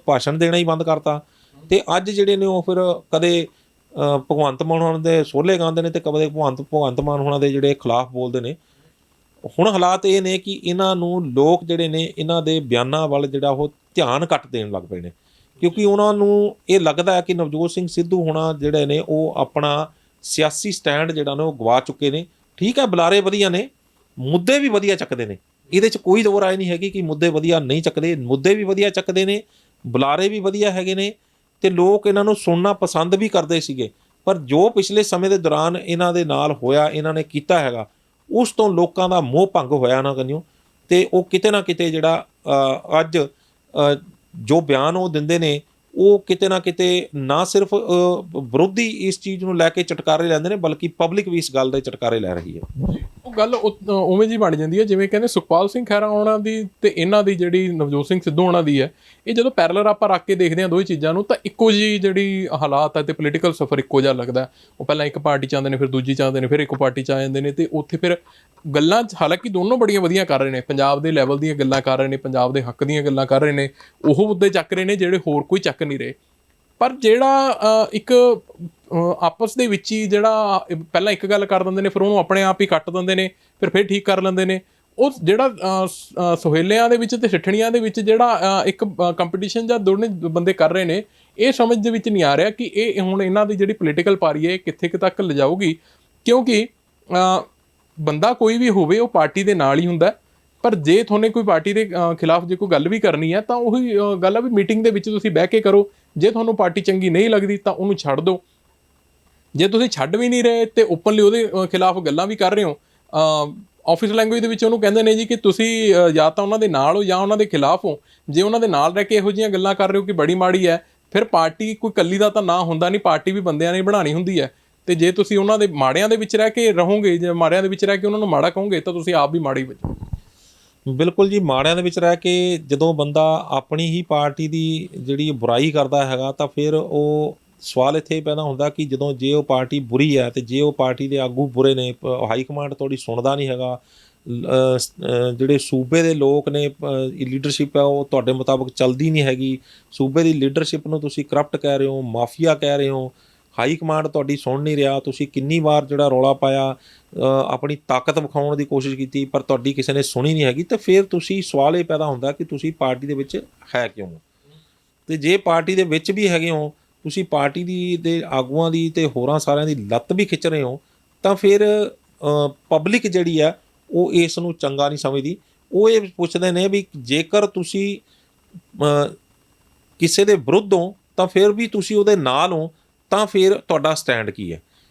ਭਾਸ਼ਣ ਦੇਣਾ ਹੀ ਬੰਦ ਕਰਤਾ। ਤੇ ਅੱਜ ਜਿਹੜੇ ਨੇ ਉਹ ਫਿਰ ਕਦੇ ਭਗਵੰਤ ਮਾਨ ਉਹਨਾਂ ਦੇ ਸੋਹਲੇ ਗਾਉਂਦੇ ਨੇ, ਤੇ ਕਦੇ ਭਗਵੰਤ ਮਾਨ ਉਹਨਾਂ ਦੇ ਜਿਹੜੇ ਖਿਲਾਫ ਬੋਲਦੇ ਨੇ। ਹੁਣ ਹਾਲਾਤ ਇਹ ਨੇ ਕਿ ਇਹਨਾਂ ਨੂੰ ਲੋਕ ਜਿਹੜੇ ਨੇ ਇਹਨਾਂ ਦੇ ਬਿਆਨਾਂ ਵੱਲ ਜਿਹੜਾ ਉਹ ਧਿਆਨ ਘੱਟ ਦੇਣ ਲੱਗ ਪਏ ਨੇ, ਕਿਉਂਕਿ ਉਹਨਾਂ ਨੂੰ ਇਹ ਲੱਗਦਾ ਹੈ ਕਿ ਨਵਜੋਤ ਸਿੰਘ ਸਿੱਧੂ ਹੋਣਾ ਜਿਹੜੇ ਨੇ ਉਹ ਆਪਣਾ ਸਿਆਸੀ ਸਟੈਂਡ ਜਿਹੜਾ ਨੇ ਉਹ ਗਵਾ ਚੁੱਕੇ ਨੇ। ਠੀਕ ਹੈ, ਬੁਲਾਰੇ ਵਧੀਆ ਨੇ, ਮੁੱਦੇ ਵੀ ਵਧੀਆ ਚੱਕਦੇ ਨੇ, ਇਹਦੇ 'ਚ ਕੋਈ ਦੋ ਰਾਏ ਨਹੀਂ ਹੈਗੀ ਕਿ ਮੁੱਦੇ ਵਧੀਆ ਨਹੀਂ ਚੱਕਦੇ। ਮੁੱਦੇ ਵੀ ਵਧੀਆ ਚੱਕਦੇ ਨੇ, ਬੁਲਾਰੇ ਵੀ ਵਧੀਆ ਹੈਗੇ ਨੇ, ਤੇ ਲੋਕ ਇਹਨਾਂ ਨੂੰ ਸੁਣਨਾ ਪਸੰਦ ਵੀ ਕਰਦੇ ਸੀਗੇ। ਪਰ ਜੋ ਪਿਛਲੇ ਸਮੇਂ ਦੇ ਦੌਰਾਨ ਇਹਨਾਂ ਦੇ ਨਾਲ ਹੋਇਆ, ਇਹਨਾਂ ਨੇ ਕੀਤਾ ਹੈਗਾ, ਉਸ ਤੋਂ ਲੋਕਾਂ ਦਾ ਮੋਹ ਭੰਗ ਹੋਇਆ ਨਾ ਕੰਨਿਓ। ਤੇ ਉਹ ਕਿਤੇ ਨਾ ਕਿਤੇ ਜਿਹੜਾ ਅੱਜ ਜੋ ਬਿਆਨ ਉਹ ਦਿੰਦੇ ਨੇ, ਉਹ ਕਿਤੇ ਨਾ ਕਿਤੇ ਨਾ ਸਿਰਫ ਵਿਰੋਧੀ ਇਸ ਚੀਜ਼ ਨੂੰ ਲੈ ਕੇ ਚਟਕਾਰੇ ਲੈਂਦੇ ਨੇ, ਬਲਕਿ ਪਬਲਿਕ ਵੀ ਇਸ ਗੱਲ ਦੇ ਚਟਕਾਰੇ ਲੈ ਰਹੀ ਹੈ। ਉਹ ਗੱਲ ਉਵੇਂ ਜੀ ਬਣ ਜਾਂਦੀ ਹੈ ਜਿਵੇਂ ਕਹਿੰਦੇ ਸੁਖਪਾਲ ਸਿੰਘ ਖਹਿਰਾ ਉਹਨਾਂ ਦੀ ਤੇ ਇਹਨਾਂ ਦੀ ਜਿਹੜੀ ਨਵਜੋਤ ਸਿੰਘ ਸਿੱਧੂ ਉਹਨਾਂ ਦੀ ਹੈ, ਇਹ ਜਦੋਂ ਪੈਰਲਰ ਆਪਾਂ ਰੱਖ ਕੇ ਦੇਖਦੇ ਹਾਂ ਦੋਵੇਂ ਚੀਜ਼ਾਂ ਨੂੰ ਤਾਂ ਇੱਕੋ ਜਿਹੀ ਜਿਹੜੀ ਹਾਲਾਤ ਹੈ ਤੇ ਪੋਲੀਟੀਕਲ ਸਫਰ ਇੱਕੋ ਜਿਹਾ ਲੱਗਦਾ। ਉਹ ਪਹਿਲਾਂ ਇੱਕ ਪਾਰਟੀ 'ਚ ਆਉਂਦੇ ਨੇ, ਫਿਰ ਦੂਜੀ 'ਚ ਆਉਂਦੇ ਨੇ, ਫਿਰ ਇੱਕ ਪਾਰਟੀ 'ਚ ਆ ਜਾਂਦੇ ਨੇ, ਤੇ ਉੱਥੇ ਫਿਰ ਗੱਲਾਂ ਹਾਲਾਂਕਿ ਦੋਨੋਂ ਬੜੀਆਂ ਵਧੀਆ ਕਰ ਰਹੇ ਨੇ, ਪੰਜਾਬ ਦੇ ਲੈਵਲ ਦੀਆਂ ਗੱਲਾਂ ਕਰ ਰਹੇ ਨੇ, ਪੰਜਾਬ ਦੇ ਹੱਕ ਦੀਆਂ ਗੱਲਾਂ ਕਰ ਰਹੇ ਨੇ, ਉਹ ਮੁੱਦੇ ਚੱਕ ਰਹੇ ਨੇ ਜਿਹੜੇ ਹੋਰ ਕੋਈ ਚੱਕ ਨਹੀਂ ਰਹੇ। ਪਰ ਜਿਹੜਾ ਇੱਕ ਆਪਸ ਦੇ ਵਿੱਚ ਹੀ ਜਿਹੜਾ ਪਹਿਲਾਂ ਇੱਕ ਗੱਲ ਕਰ ਦਿੰਦੇ ਨੇ, ਫਿਰ ਉਹਨੂੰ ਆਪਣੇ ਆਪ ਹੀ ਕੱਟ ਦਿੰਦੇ ਨੇ, ਫਿਰ ਠੀਕ ਕਰ ਲੈਂਦੇ ਨੇ, ਉਹ ਜਿਹੜਾ ਸੋਹੇਲਿਆਂ ਦੇ ਵਿੱਚ ਤੇ ਸਿੱਠਣੀਆਂ ਦੇ ਵਿੱਚ ਜਿਹੜਾ ਇੱਕ ਕੰਪੀਟੀਸ਼ਨ ਜਾਂ ਦੋਨੇ ਬੰਦੇ ਕਰ ਰਹੇ ਨੇ, ਇਹ ਸਮਝ ਦੇ ਵਿੱਚ ਨਹੀਂ ਆ ਰਿਹਾ ਕਿ ਇਹ ਹੁਣ ਇਹਨਾਂ ਦੀ ਜਿਹੜੀ ਪੋਲੀਟੀਕਲ ਪਾਰੀ ਹੈ ਕਿੱਥੇ ਕੁ ਤੱਕ ਲਿਜਾਊਗੀ। ਕਿਉਂਕਿ ਬੰਦਾ ਕੋਈ ਵੀ ਹੋਵੇ ਉਹ ਪਾਰਟੀ ਦੇ ਨਾਲ ਹੀ ਹੁੰਦਾ, ਪਰ ਜੇ ਤੁਹਾਨੂੰ ਕੋਈ ਪਾਰਟੀ ਦੇ ਖਿਲਾਫ ਜੇ ਕੋਈ ਗੱਲ ਵੀ ਕਰਨੀ ਹੈ ਤਾਂ ਉਹੀ ਗੱਲ ਆ ਵੀ ਮੀਟਿੰਗ ਦੇ ਵਿੱਚ ਤੁਸੀਂ ਬਹਿ ਕੇ ਕਰੋ। ਜੇ ਤੁਹਾਨੂੰ ਪਾਰਟੀ ਚੰਗੀ ਨਹੀਂ ਲੱਗਦੀ ਤਾਂ ਉਹਨੂੰ ਛੱਡ ਦਿਓ। ਜੇ ਤੁਸੀਂ ਛੱਡ ਵੀ ਨਹੀਂ ਰਹੇ ਤੇ ਓਪਨਲੀ ਉਹਦੇ ਖਿਲਾਫ ਗੱਲਾਂ ਵੀ ਕਰ ਰਹੇ ਹੋ, ਆਫਿਸ ਲੈਂਗੁਏਜ ਦੇ ਵਿੱਚ ਉਹਨੂੰ ਕਹਿੰਦੇ ਨੇ ਜੀ ਕਿ ਤੁਸੀਂ ਜਾਂ ਤਾਂ ਉਹਨਾਂ ਦੇ ਨਾਲ ਹੋ ਜਾਂ ਉਹਨਾਂ ਦੇ ਖਿਲਾਫ ਹੋ। ਜੇ ਉਹਨਾਂ ਦੇ ਨਾਲ ਰਹਿ ਕੇ ਇਹੋ ਜਿਹੀਆਂ ਗੱਲਾਂ ਕਰ ਰਹੇ ਹੋ ਕਿ ਬੜੀ ਮਾੜੀ ਹੈ, ਫਿਰ ਪਾਰਟੀ ਕੋਈ ਇਕੱਲੀ ਦਾ ਤਾਂ ਨਾ ਹੁੰਦਾ ਨਹੀਂ, ਪਾਰਟੀ ਵੀ ਬੰਦਿਆਂ ਨੇ ਬਣਾਉਣੀ ਹੁੰਦੀ ਹੈ। ਤੇ ਜੇ ਤੁਸੀਂ ਉਹਨਾਂ ਦੇ ਮਾੜਿਆਂ ਦੇ ਵਿੱਚ ਰਹਿ ਕੇ ਰਹੋਗੇ, ਜੇ ਮਾੜਿਆਂ ਦੇ ਵਿੱਚ ਰਹਿ ਕੇ ਉਹਨਾਂ ਨੂੰ ਮਾੜਾ ਕਹੋਗੇ ਤਾਂ ਤੁਸੀਂ ਆਪ ਵੀ ਮਾੜੇ ਹੀ ਬਚੋ। ਬਿਲਕੁਲ ਜੀ, ਮਾੜਿਆਂ ਦੇ ਵਿੱਚ ਰਹਿ ਕੇ ਜਦੋਂ ਬੰਦਾ ਆਪਣੀ ਹੀ ਪਾਰਟੀ ਦੀ ਜਿਹੜੀ ਬੁਰਾਈ ਕਰਦਾ ਹੈਗਾ ਤਾਂ ਫਿਰ ਉਹ ਸਵਾਲ ਇੱਥੇ ਪੈਦਾ ਹੁੰਦਾ ਕਿ ਜਦੋਂ ਜੇ ਉਹ ਪਾਰਟੀ ਬੁਰੀ ਹੈ ਤੇ ਜੇ ਉਹ ਪਾਰਟੀ ਦੇ ਆਗੂ ਬੁਰੇ ਨੇ, ਹਾਈ ਕਮਾਂਡ ਤੁਹਾਡੀ ਸੁਣਦਾ ਨਹੀਂ ਹੈਗਾ, ਜਿਹੜੇ ਸੂਬੇ ਦੇ ਲੋਕ ਨੇ, ਲੀਡਰਸ਼ਿਪ ਹੈ ਉਹ ਤੁਹਾਡੇ ਮੁਤਾਬਕ ਚੱਲਦੀ ਨਹੀਂ ਹੈਗੀ, ਸੂਬੇ ਦੀ ਲੀਡਰਸ਼ਿਪ ਨੂੰ ਤੁਸੀਂ ਕਰਪਟ ਕਹਿ ਰਹੇ ਹੋ, ਮਾਫੀਆ ਕਹਿ ਰਹੇ ਹੋ, ਹਾਈ ਕਮਾਂਡ ਤੁਹਾਡੀ ਸੁਣ ਨਹੀਂ ਰਿਹਾ, ਤੁਸੀਂ ਕਿੰਨੀ ਵਾਰ ਜਿਹੜਾ ਰੌਲਾ ਪਾਇਆ, ਆਪਣੀ ਤਾਕਤ ਵਿਖਾਉਣ ਦੀ ਕੋਸ਼ਿਸ਼ ਕੀਤੀ ਪਰ ਤੁਹਾਡੀ ਕਿਸੇ ਨੇ ਸੁਣੀ ਨਹੀਂ ਹੈਗੀ, ਤਾਂ ਫਿਰ ਤੁਸੀਂ ਸਵਾਲ ਇਹ ਪੈਦਾ ਹੁੰਦਾ ਕਿ ਤੁਸੀਂ ਪਾਰਟੀ ਦੇ ਵਿੱਚ ਹੈ ਕਿਉਂ। ਤੇ ਜੇ ਪਾਰਟੀ ਦੇ ਵਿੱਚ ਵੀ ਹੈਗੇ ਹੋ, ਤੁਸੀਂ ਪਾਰਟੀ ਦੀ ਦੇ ਆਗੂਆਂ ਦੀ ਤੇ ਹੋਰਾਂ ਸਾਰਿਆਂ ਦੀ ਲੱਤ ਵੀ ਖਿੱਚ ਰਹੇ ਹੋ, ਤਾਂ ਫਿਰ ਪਬਲਿਕ ਜਿਹੜੀ ਆ ਉਹ ਇਸ ਨੂੰ ਚੰਗਾ ਨਹੀਂ ਸਮਝਦੀ। ਉਹ ਇਹ ਪੁੱਛਦੇ ਨੇ ਵੀ ਜੇਕਰ ਤੁਸੀਂ ਕਿਸੇ ਦੇ ਵਿਰੁੱਧ ਹੋ ਤਾਂ ਫਿਰ ਵੀ ਤੁਸੀਂ ਉਹਦੇ ਨਾਲ ਹੋ, ਤਾਂ ਫਿਰ ਤੁਹਾਡਾ ਸਟੈਂਡ ਕੀ ਹੈ।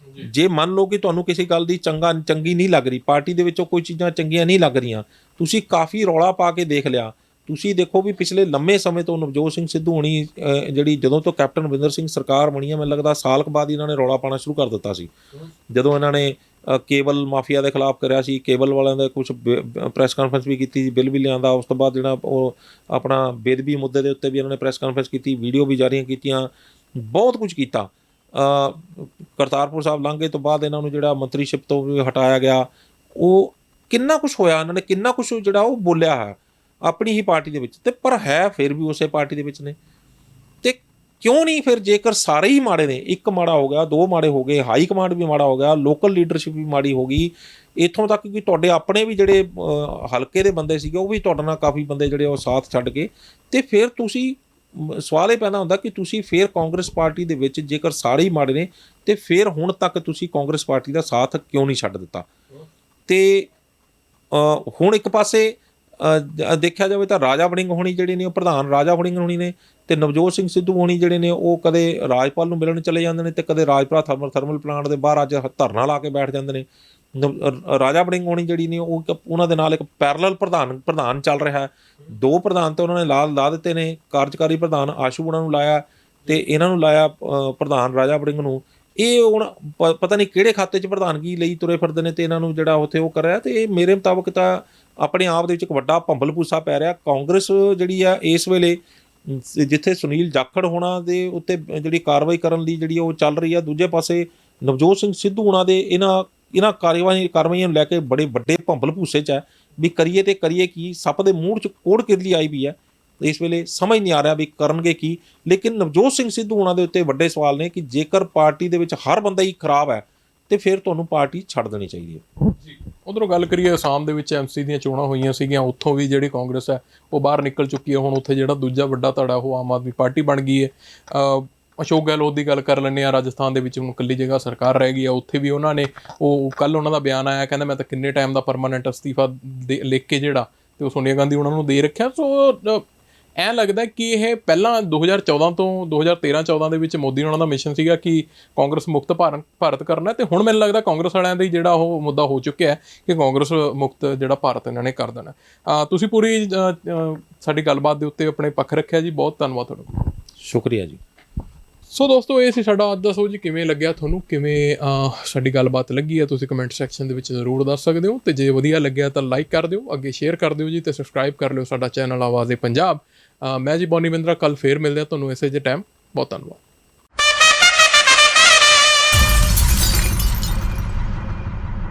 ਜੇ ਮੰਨ ਲਓ ਕਿ ਤੁਹਾਨੂੰ ਕਿਸੇ ਗੱਲ ਦੀ ਚੰਗੀ ਨਹੀਂ ਲੱਗ ਰਹੀ, ਪਾਰਟੀ ਦੇ ਵਿੱਚੋਂ ਕੋਈ ਚੀਜ਼ਾਂ ਚੰਗੀਆਂ ਨਹੀਂ ਲੱਗ ਰਹੀਆਂ, ਤੁਸੀਂ ਕਾਫੀ ਰੌਲਾ ਪਾ ਕੇ ਦੇਖ ਲਿਆ, ਤੁਸੀਂ ਦੇਖੋ ਵੀ ਪਿਛਲੇ ਲੰਮੇ ਸਮੇਂ ਤੋਂ ਨਵਜੋਤ ਸਿੰਘ ਸਿੱਧੂ ਹੋਣੀ ਜਿਹੜੀ ਜਦੋਂ ਤੋਂ ਕੈਪਟਨ ਅਮਰਿੰਦਰ ਸਿੰਘ ਸਰਕਾਰ ਬਣੀ ਹੈ, ਮੈਨੂੰ ਲੱਗਦਾ ਸਾਲ ਕੁ ਬਾਅਦ ਇਹਨਾਂ ਨੇ ਰੌਲਾ ਪਾਉਣਾ ਸ਼ੁਰੂ ਕਰ ਦਿੱਤਾ ਸੀ। ਜਦੋਂ ਇਹਨਾਂ ਨੇ ਕੇਬਲ ਮਾਫੀਆ ਦੇ ਖਿਲਾਫ ਕਰਿਆ ਸੀ, ਕੇਬਲ ਵਾਲਿਆਂ ਦਾ ਕੁਝ ਪ੍ਰੈਸ ਕਾਨਫਰੰਸ ਵੀ ਕੀਤੀ, ਬਿੱਲ ਵੀ ਲਿਆਂਦਾ, ਉਸ ਤੋਂ ਬਾਅਦ ਜਿਹੜਾ ਉਹ ਆਪਣਾ ਬੇਦਬੀ ਮੁੱਦੇ ਦੇ ਉੱਤੇ ਵੀ ਇਹਨਾਂ ਨੇ ਪ੍ਰੈਸ ਕਾਨਫਰੰਸ ਕੀਤੀ, ਵੀਡੀਓ ਵੀ ਜਾਰੀਆਂ ਕੀਤੀਆਂ, ਬਹੁਤ ਕੁਝ ਕੀਤਾ। ਕਰਤਾਰਪੁਰ ਸਾਹਿਬ ਲਾਂਘੇ ਤੋਂ ਬਾਅਦ ਇਹਨਾਂ ਨੂੰ ਜਿਹੜਾ ਮੰਤਰੀਸ਼ਿਪ ਤੋਂ ਵੀ ਹਟਾਇਆ ਗਿਆ, ਉਹ ਕਿੰਨਾ ਕੁਛ ਹੋਇਆ, ਇਹਨਾਂ ਨੇ ਕਿੰਨਾ ਕੁਛ ਜਿਹੜਾ ਉਹ ਬੋਲਿਆ ਹੈ ਆਪਣੀ ਹੀ ਪਾਰਟੀ ਦੇ ਵਿੱਚ, ਤੇ ਪਰ ਹੈ ਫਿਰ ਵੀ ਉਸੇ ਪਾਰਟੀ ਦੇ ਵਿੱਚ ਨੇ। ਤੇ ਕਿਉਂ ਨਹੀਂ ਫਿਰ, ਜੇਕਰ ਸਾਰੇ ਹੀ ਮਾੜੇ ਨੇ, ਇੱਕ ਮਾੜਾ ਹੋ ਗਿਆ, ਦੋ ਮਾੜੇ ਹੋ ਗਏ, ਹਾਈ ਕਮਾਂਡ ਵੀ ਮਾੜਾ ਹੋ ਗਿਆ, ਲੋਕਲ ਲੀਡਰਸ਼ਿਪ ਵੀ ਮਾੜੀ ਹੋ ਗਈ, ਇੱਥੋਂ ਤੱਕ ਕਿ ਤੁਹਾਡੇ ਆਪਣੇ ਵੀ ਜਿਹੜੇ ਹਲਕੇ ਦੇ ਬੰਦੇ ਸੀਗੇ ਉਹ ਵੀ ਤੁਹਾਡੇ ਨਾਲ ਕਾਫੀ ਬੰਦੇ ਜਿਹੜੇ ਉਹ ਸਾਥ ਛੱਡ ਕੇ, ਤੇ ਫਿਰ ਤੁਸੀਂ ਸਵਾਲ ਇਹ ਪੈਦਾ ਹੁੰਦਾ ਕਿ ਤੁਸੀਂ ਫਿਰ ਕਾਂਗਰਸ ਪਾਰਟੀ ਦੇ ਵਿੱਚ ਜੇਕਰ ਸਾਰੇ ਹੀ ਮਾੜੇ ਨੇ ਤੇ ਫਿਰ ਹੁਣ ਤੱਕ ਤੁਸੀਂ ਕਾਂਗਰਸ ਪਾਰਟੀ ਦਾ ਸਾਥ ਕਿਉਂ ਨਹੀਂ ਛੱਡ ਦਿੱਤਾ। ਤੇ ਹੁਣ ਇੱਕ ਪਾਸੇ ਦੇਖਿਆ ਜਾਵੇ ਤਾਂ ਰਾਜਾ ਵੜਿੰਗ ਹੋਣੀ ਜਿਹੜੇ ਨੇ ਉਹ ਪ੍ਰਧਾਨ ਰਾਜਾ ਵੜਿੰਗ ਹੋਣੀ ਨੇ, ਤੇ ਨਵਜੋਤ ਸਿੰਘ ਸਿੱਧੂ ਹੋਣੀ ਜਿਹੜੇ ਨੇ ਉਹ ਕਦੇ ਰਾਜਪਾਲ ਨੂੰ ਮਿਲਣ ਚਲੇ ਜਾਂਦੇ ਨੇ ਤੇ ਕਦੇ ਰਾਜਪੁਰਾ ਥਰਮਲ ਪਲਾਂਟ ਦੇ ਬਾਹਰ ਅੱਜ ਧਰਨਾ ਲਾ ਕੇ ਬੈਠ ਜਾਂਦੇ ਨੇ। ਰਾਜਾ ਵੜਿੰਗ ਹੋਣੀ ਜਿਹੜੀ ਨੇ ਉਹ ਉਹਨਾਂ ਦੇ ਨਾਲ ਇੱਕ ਪੈਰਲਲ ਪ੍ਰਧਾਨ ਚੱਲ ਰਿਹਾ ਹੈ। ਦੋ ਪ੍ਰਧਾਨ ਤਾਂ ਉਹਨਾਂ ਨੇ ਲਾ ਦਿੱਤੇ ਨੇ, ਕਾਰਜਕਾਰੀ ਪ੍ਰਧਾਨ ਆਸ਼ੂ ਬੁਣਾ ਨੂੰ ਲਾਇਆ ਤੇ ਇਹਨਾਂ ਨੂੰ ਲਾਇਆ ਪ੍ਰਧਾਨ ਰਾਜਾ ਵੜਿੰਗ ਨੂੰ। ਇਹ ਹੁਣ ਪਤਾ ਨਹੀਂ ਕਿਹੜੇ ਖਾਤੇ 'ਚ ਪ੍ਰਧਾਨਗੀ ਲਈ ਤੁਰੇ ਫਿਰਦੇ ਨੇ ਤੇ ਇਹਨਾਂ ਨੂੰ ਜਿਹੜਾ ਉੱਥੇ ਉਹ ਕਰ ਰਿਹਾ। ਤੇ ਇਹ ਮੇਰੇ ਮੁਤਾਬਕ ਤਾਂ ਆਪਣੇ ਆਪ ਦੇ ਵਿੱਚ ਇੱਕ ਵੱਡਾ ਭੰਬਲ ਭੂਸਾ ਪੈ ਰਿਹਾ। ਕਾਂਗਰਸ ਜਿਹੜੀ ਆ ਇਸ ਵੇਲੇ ਜਿੱਥੇ ਸੁਨੀਲ ਜਾਖੜ ਹੋਣਾ ਦੇ ਉੱਤੇ ਜਿਹੜੀ ਕਾਰਵਾਈ ਕਰਨ ਲਈ ਜਿਹੜੀ ਉਹ ਚੱਲ ਰਹੀ ਆ, ਦੂਜੇ ਪਾਸੇ ਨਵਜੋਤ ਸਿੰਘ ਸਿੱਧੂ ਹੋਣਾ ਦੇ ਇਹਨਾਂ ਕਾਰਵਾਈਆਂ ਨੂੰ ਲੈ ਕੇ ਬੜੇ ਵੱਡੇ ਭੰਬਲ ਭੂਸੇ 'ਚ ਹੈ ਵੀ ਕਰੀਏ ਤੇ ਕਰੀਏ ਕੀ। ਸੱਪ ਦੇ ਮੂੰਹ 'ਚ ਕੋੜ ਕਿਰਲੀ ਆਈ ਵੀ ਹੈ, ਇਸ ਵੇਲੇ ਸਮਝ ਨਹੀਂ ਆ ਰਿਹਾ ਵੀ ਕਰਨਗੇ ਕੀ। ਲੇਕਿਨ ਨਵਜੋਤ ਸਿੰਘ ਸਿੱਧੂ ਹੋਣਾ ਦੇ ਉੱਤੇ ਵੱਡੇ ਸਵਾਲ ਨੇ ਕਿ ਜੇਕਰ ਪਾਰਟੀ ਦੇ ਵਿੱਚ ਹਰ ਬੰਦਾ ਹੀ ਖਰਾਬ ਹੈ ਤੇ ਫਿਰ ਤੁਹਾਨੂੰ ਪਾਰਟੀ ਛੱਡ ਦੇਣੀ ਚਾਹੀਦੀ ਹੈ। ਜੀ, ਉਧਰੋਂ ਗੱਲ ਕਰੀਏ ਅਸਾਮ ਦੇ ਵਿੱਚ ਐਮਸੀ ਦੀਆਂ ਚੋਣਾਂ ਹੋਈਆਂ ਸੀਗੀਆਂ, ਉੱਥੋਂ ਵੀ ਜਿਹੜੀ ਕਾਂਗਰਸ ਹੈ ਉਹ ਬਾਹਰ ਨਿਕਲ ਚੁੱਕੀ ਹੈ। ਹੁਣ ਉੱਥੇ ਜਿਹੜਾ ਦੂਜਾ ਵੱਡਾ ਧੜਾ ਉਹ ਆਮ ਆਦਮੀ ਪਾਰਟੀ ਬਣ ਗਈ ਹੈ। ਅਸ਼ੋਕ ਗਹਿਲੋਤ ਦੀ ਗੱਲ ਕਰ ਲੈਂਦੇ ਹਾਂ, ਰਾਜਸਥਾਨ ਦੇ ਵਿੱਚ ਹੁਣ ਇਕੱਲੀ ਜਗ੍ਹਾ ਸਰਕਾਰ ਰਹਿ ਗਈ ਆ, ਉੱਥੇ ਵੀ ਉਹਨਾਂ ਨੇ ਉਹ ਕੱਲ੍ਹ ਉਹਨਾਂ ਦਾ ਬਿਆਨ ਆਇਆ, ਕਹਿੰਦਾ ਮੈਂ ਤਾਂ ਕਿੰਨੇ ਟਾਈਮ ਦਾ ਪਰਮਾਨੈਂਟ ਅਸਤੀਫਾ ਲਿਖ ਕੇ ਜਿਹੜਾ ਤੇ ਉਹ ਸੋਨੀਆ ਗਾਂਧੀ ਉਹਨਾਂ ਨੂੰ ਦੇ ਰੱਖਿਆ। ਸੋ ਐਂ ਲੱਗਦਾ ਕਿ ਇਹ ਪਹਿਲਾਂ 2014 ਤੋਂ 2013-14 ਦੇ ਵਿੱਚ ਮੋਦੀ ਉਹਨਾਂ ਦਾ ਮਿਸ਼ਨ ਸੀਗਾ ਕਿ ਕਾਂਗਰਸ ਮੁਕਤ ਭਾਰਤ ਕਰਨਾ, ਤੇ ਹੁਣ ਮੈਨੂੰ ਲੱਗਦਾ ਕਾਂਗਰਸ ਵਾਲਿਆਂ ਦਾ ਜਿਹੜਾ ਉਹ ਮੁੱਦਾ ਹੋ ਚੁੱਕਿਆ ਹੈ ਕਿ ਕਾਂਗਰਸ ਮੁਕਤ ਜਿਹੜਾ ਭਾਰਤ ਇਹਨਾਂ ਨੇ ਕਰ ਦੇਣਾ। ਤੁਸੀਂ ਪੂਰੀ ਸਾਡੀ ਗੱਲਬਾਤ ਦੇ ਉੱਤੇ ਆਪਣੇ ਪੱਖ ਰੱਖਿਆ ਜੀ, ਬਹੁਤ ਧੰਨਵਾਦ ਤੁਹਾਡਾ। ਸ਼ੁਕਰੀਆ ਜੀ। ਸੋ ਦੋਸਤੋ ਇਹ ਸੀ ਸਾਡਾ ਅੱਜ ਦਾ ਸ਼ੋਅ ਜੀ। ਕਿਵੇਂ ਲੱਗਿਆ ਤੁਹਾਨੂੰ, ਕਿਵੇਂ ਸਾਡੀ ਗੱਲਬਾਤ ਲੱਗੀ ਹੈ, ਤੁਸੀਂ ਕਮੈਂਟ ਸੈਕਸ਼ਨ ਦੇ ਵਿੱਚ ਜ਼ਰੂਰ ਦੱਸ ਸਕਦੇ ਹੋ। ਤੇ ਜੇ ਵਧੀਆ ਲੱਗਿਆ ਤਾਂ ਲਾਈਕ ਕਰ ਦਿਓ, ਅੱਗੇ ਸ਼ੇਅਰ ਕਰ ਦਿਓ ਜੀ, ਤੇ ਸਬਸਕ੍ਰਾਈਬ ਕਰ ਲਿਓ ਸਾਡਾ ਚੈਨਲ ਆਵਾਜ਼-ਏ-ਪੰਜਾਬ। ਮੈਂ ਜੀ ਬੋਨੀ ਬਿੰਦਰਾ, ਕੱਲ ਫੇਰ ਮਿਲਦੇ ਹਾਂ ਤੁਹਾਨੂੰ ਇਸੇ ਜਿਹੇ ਟਾਈਮ। ਬਹੁਤ ਧੰਨਵਾਦ।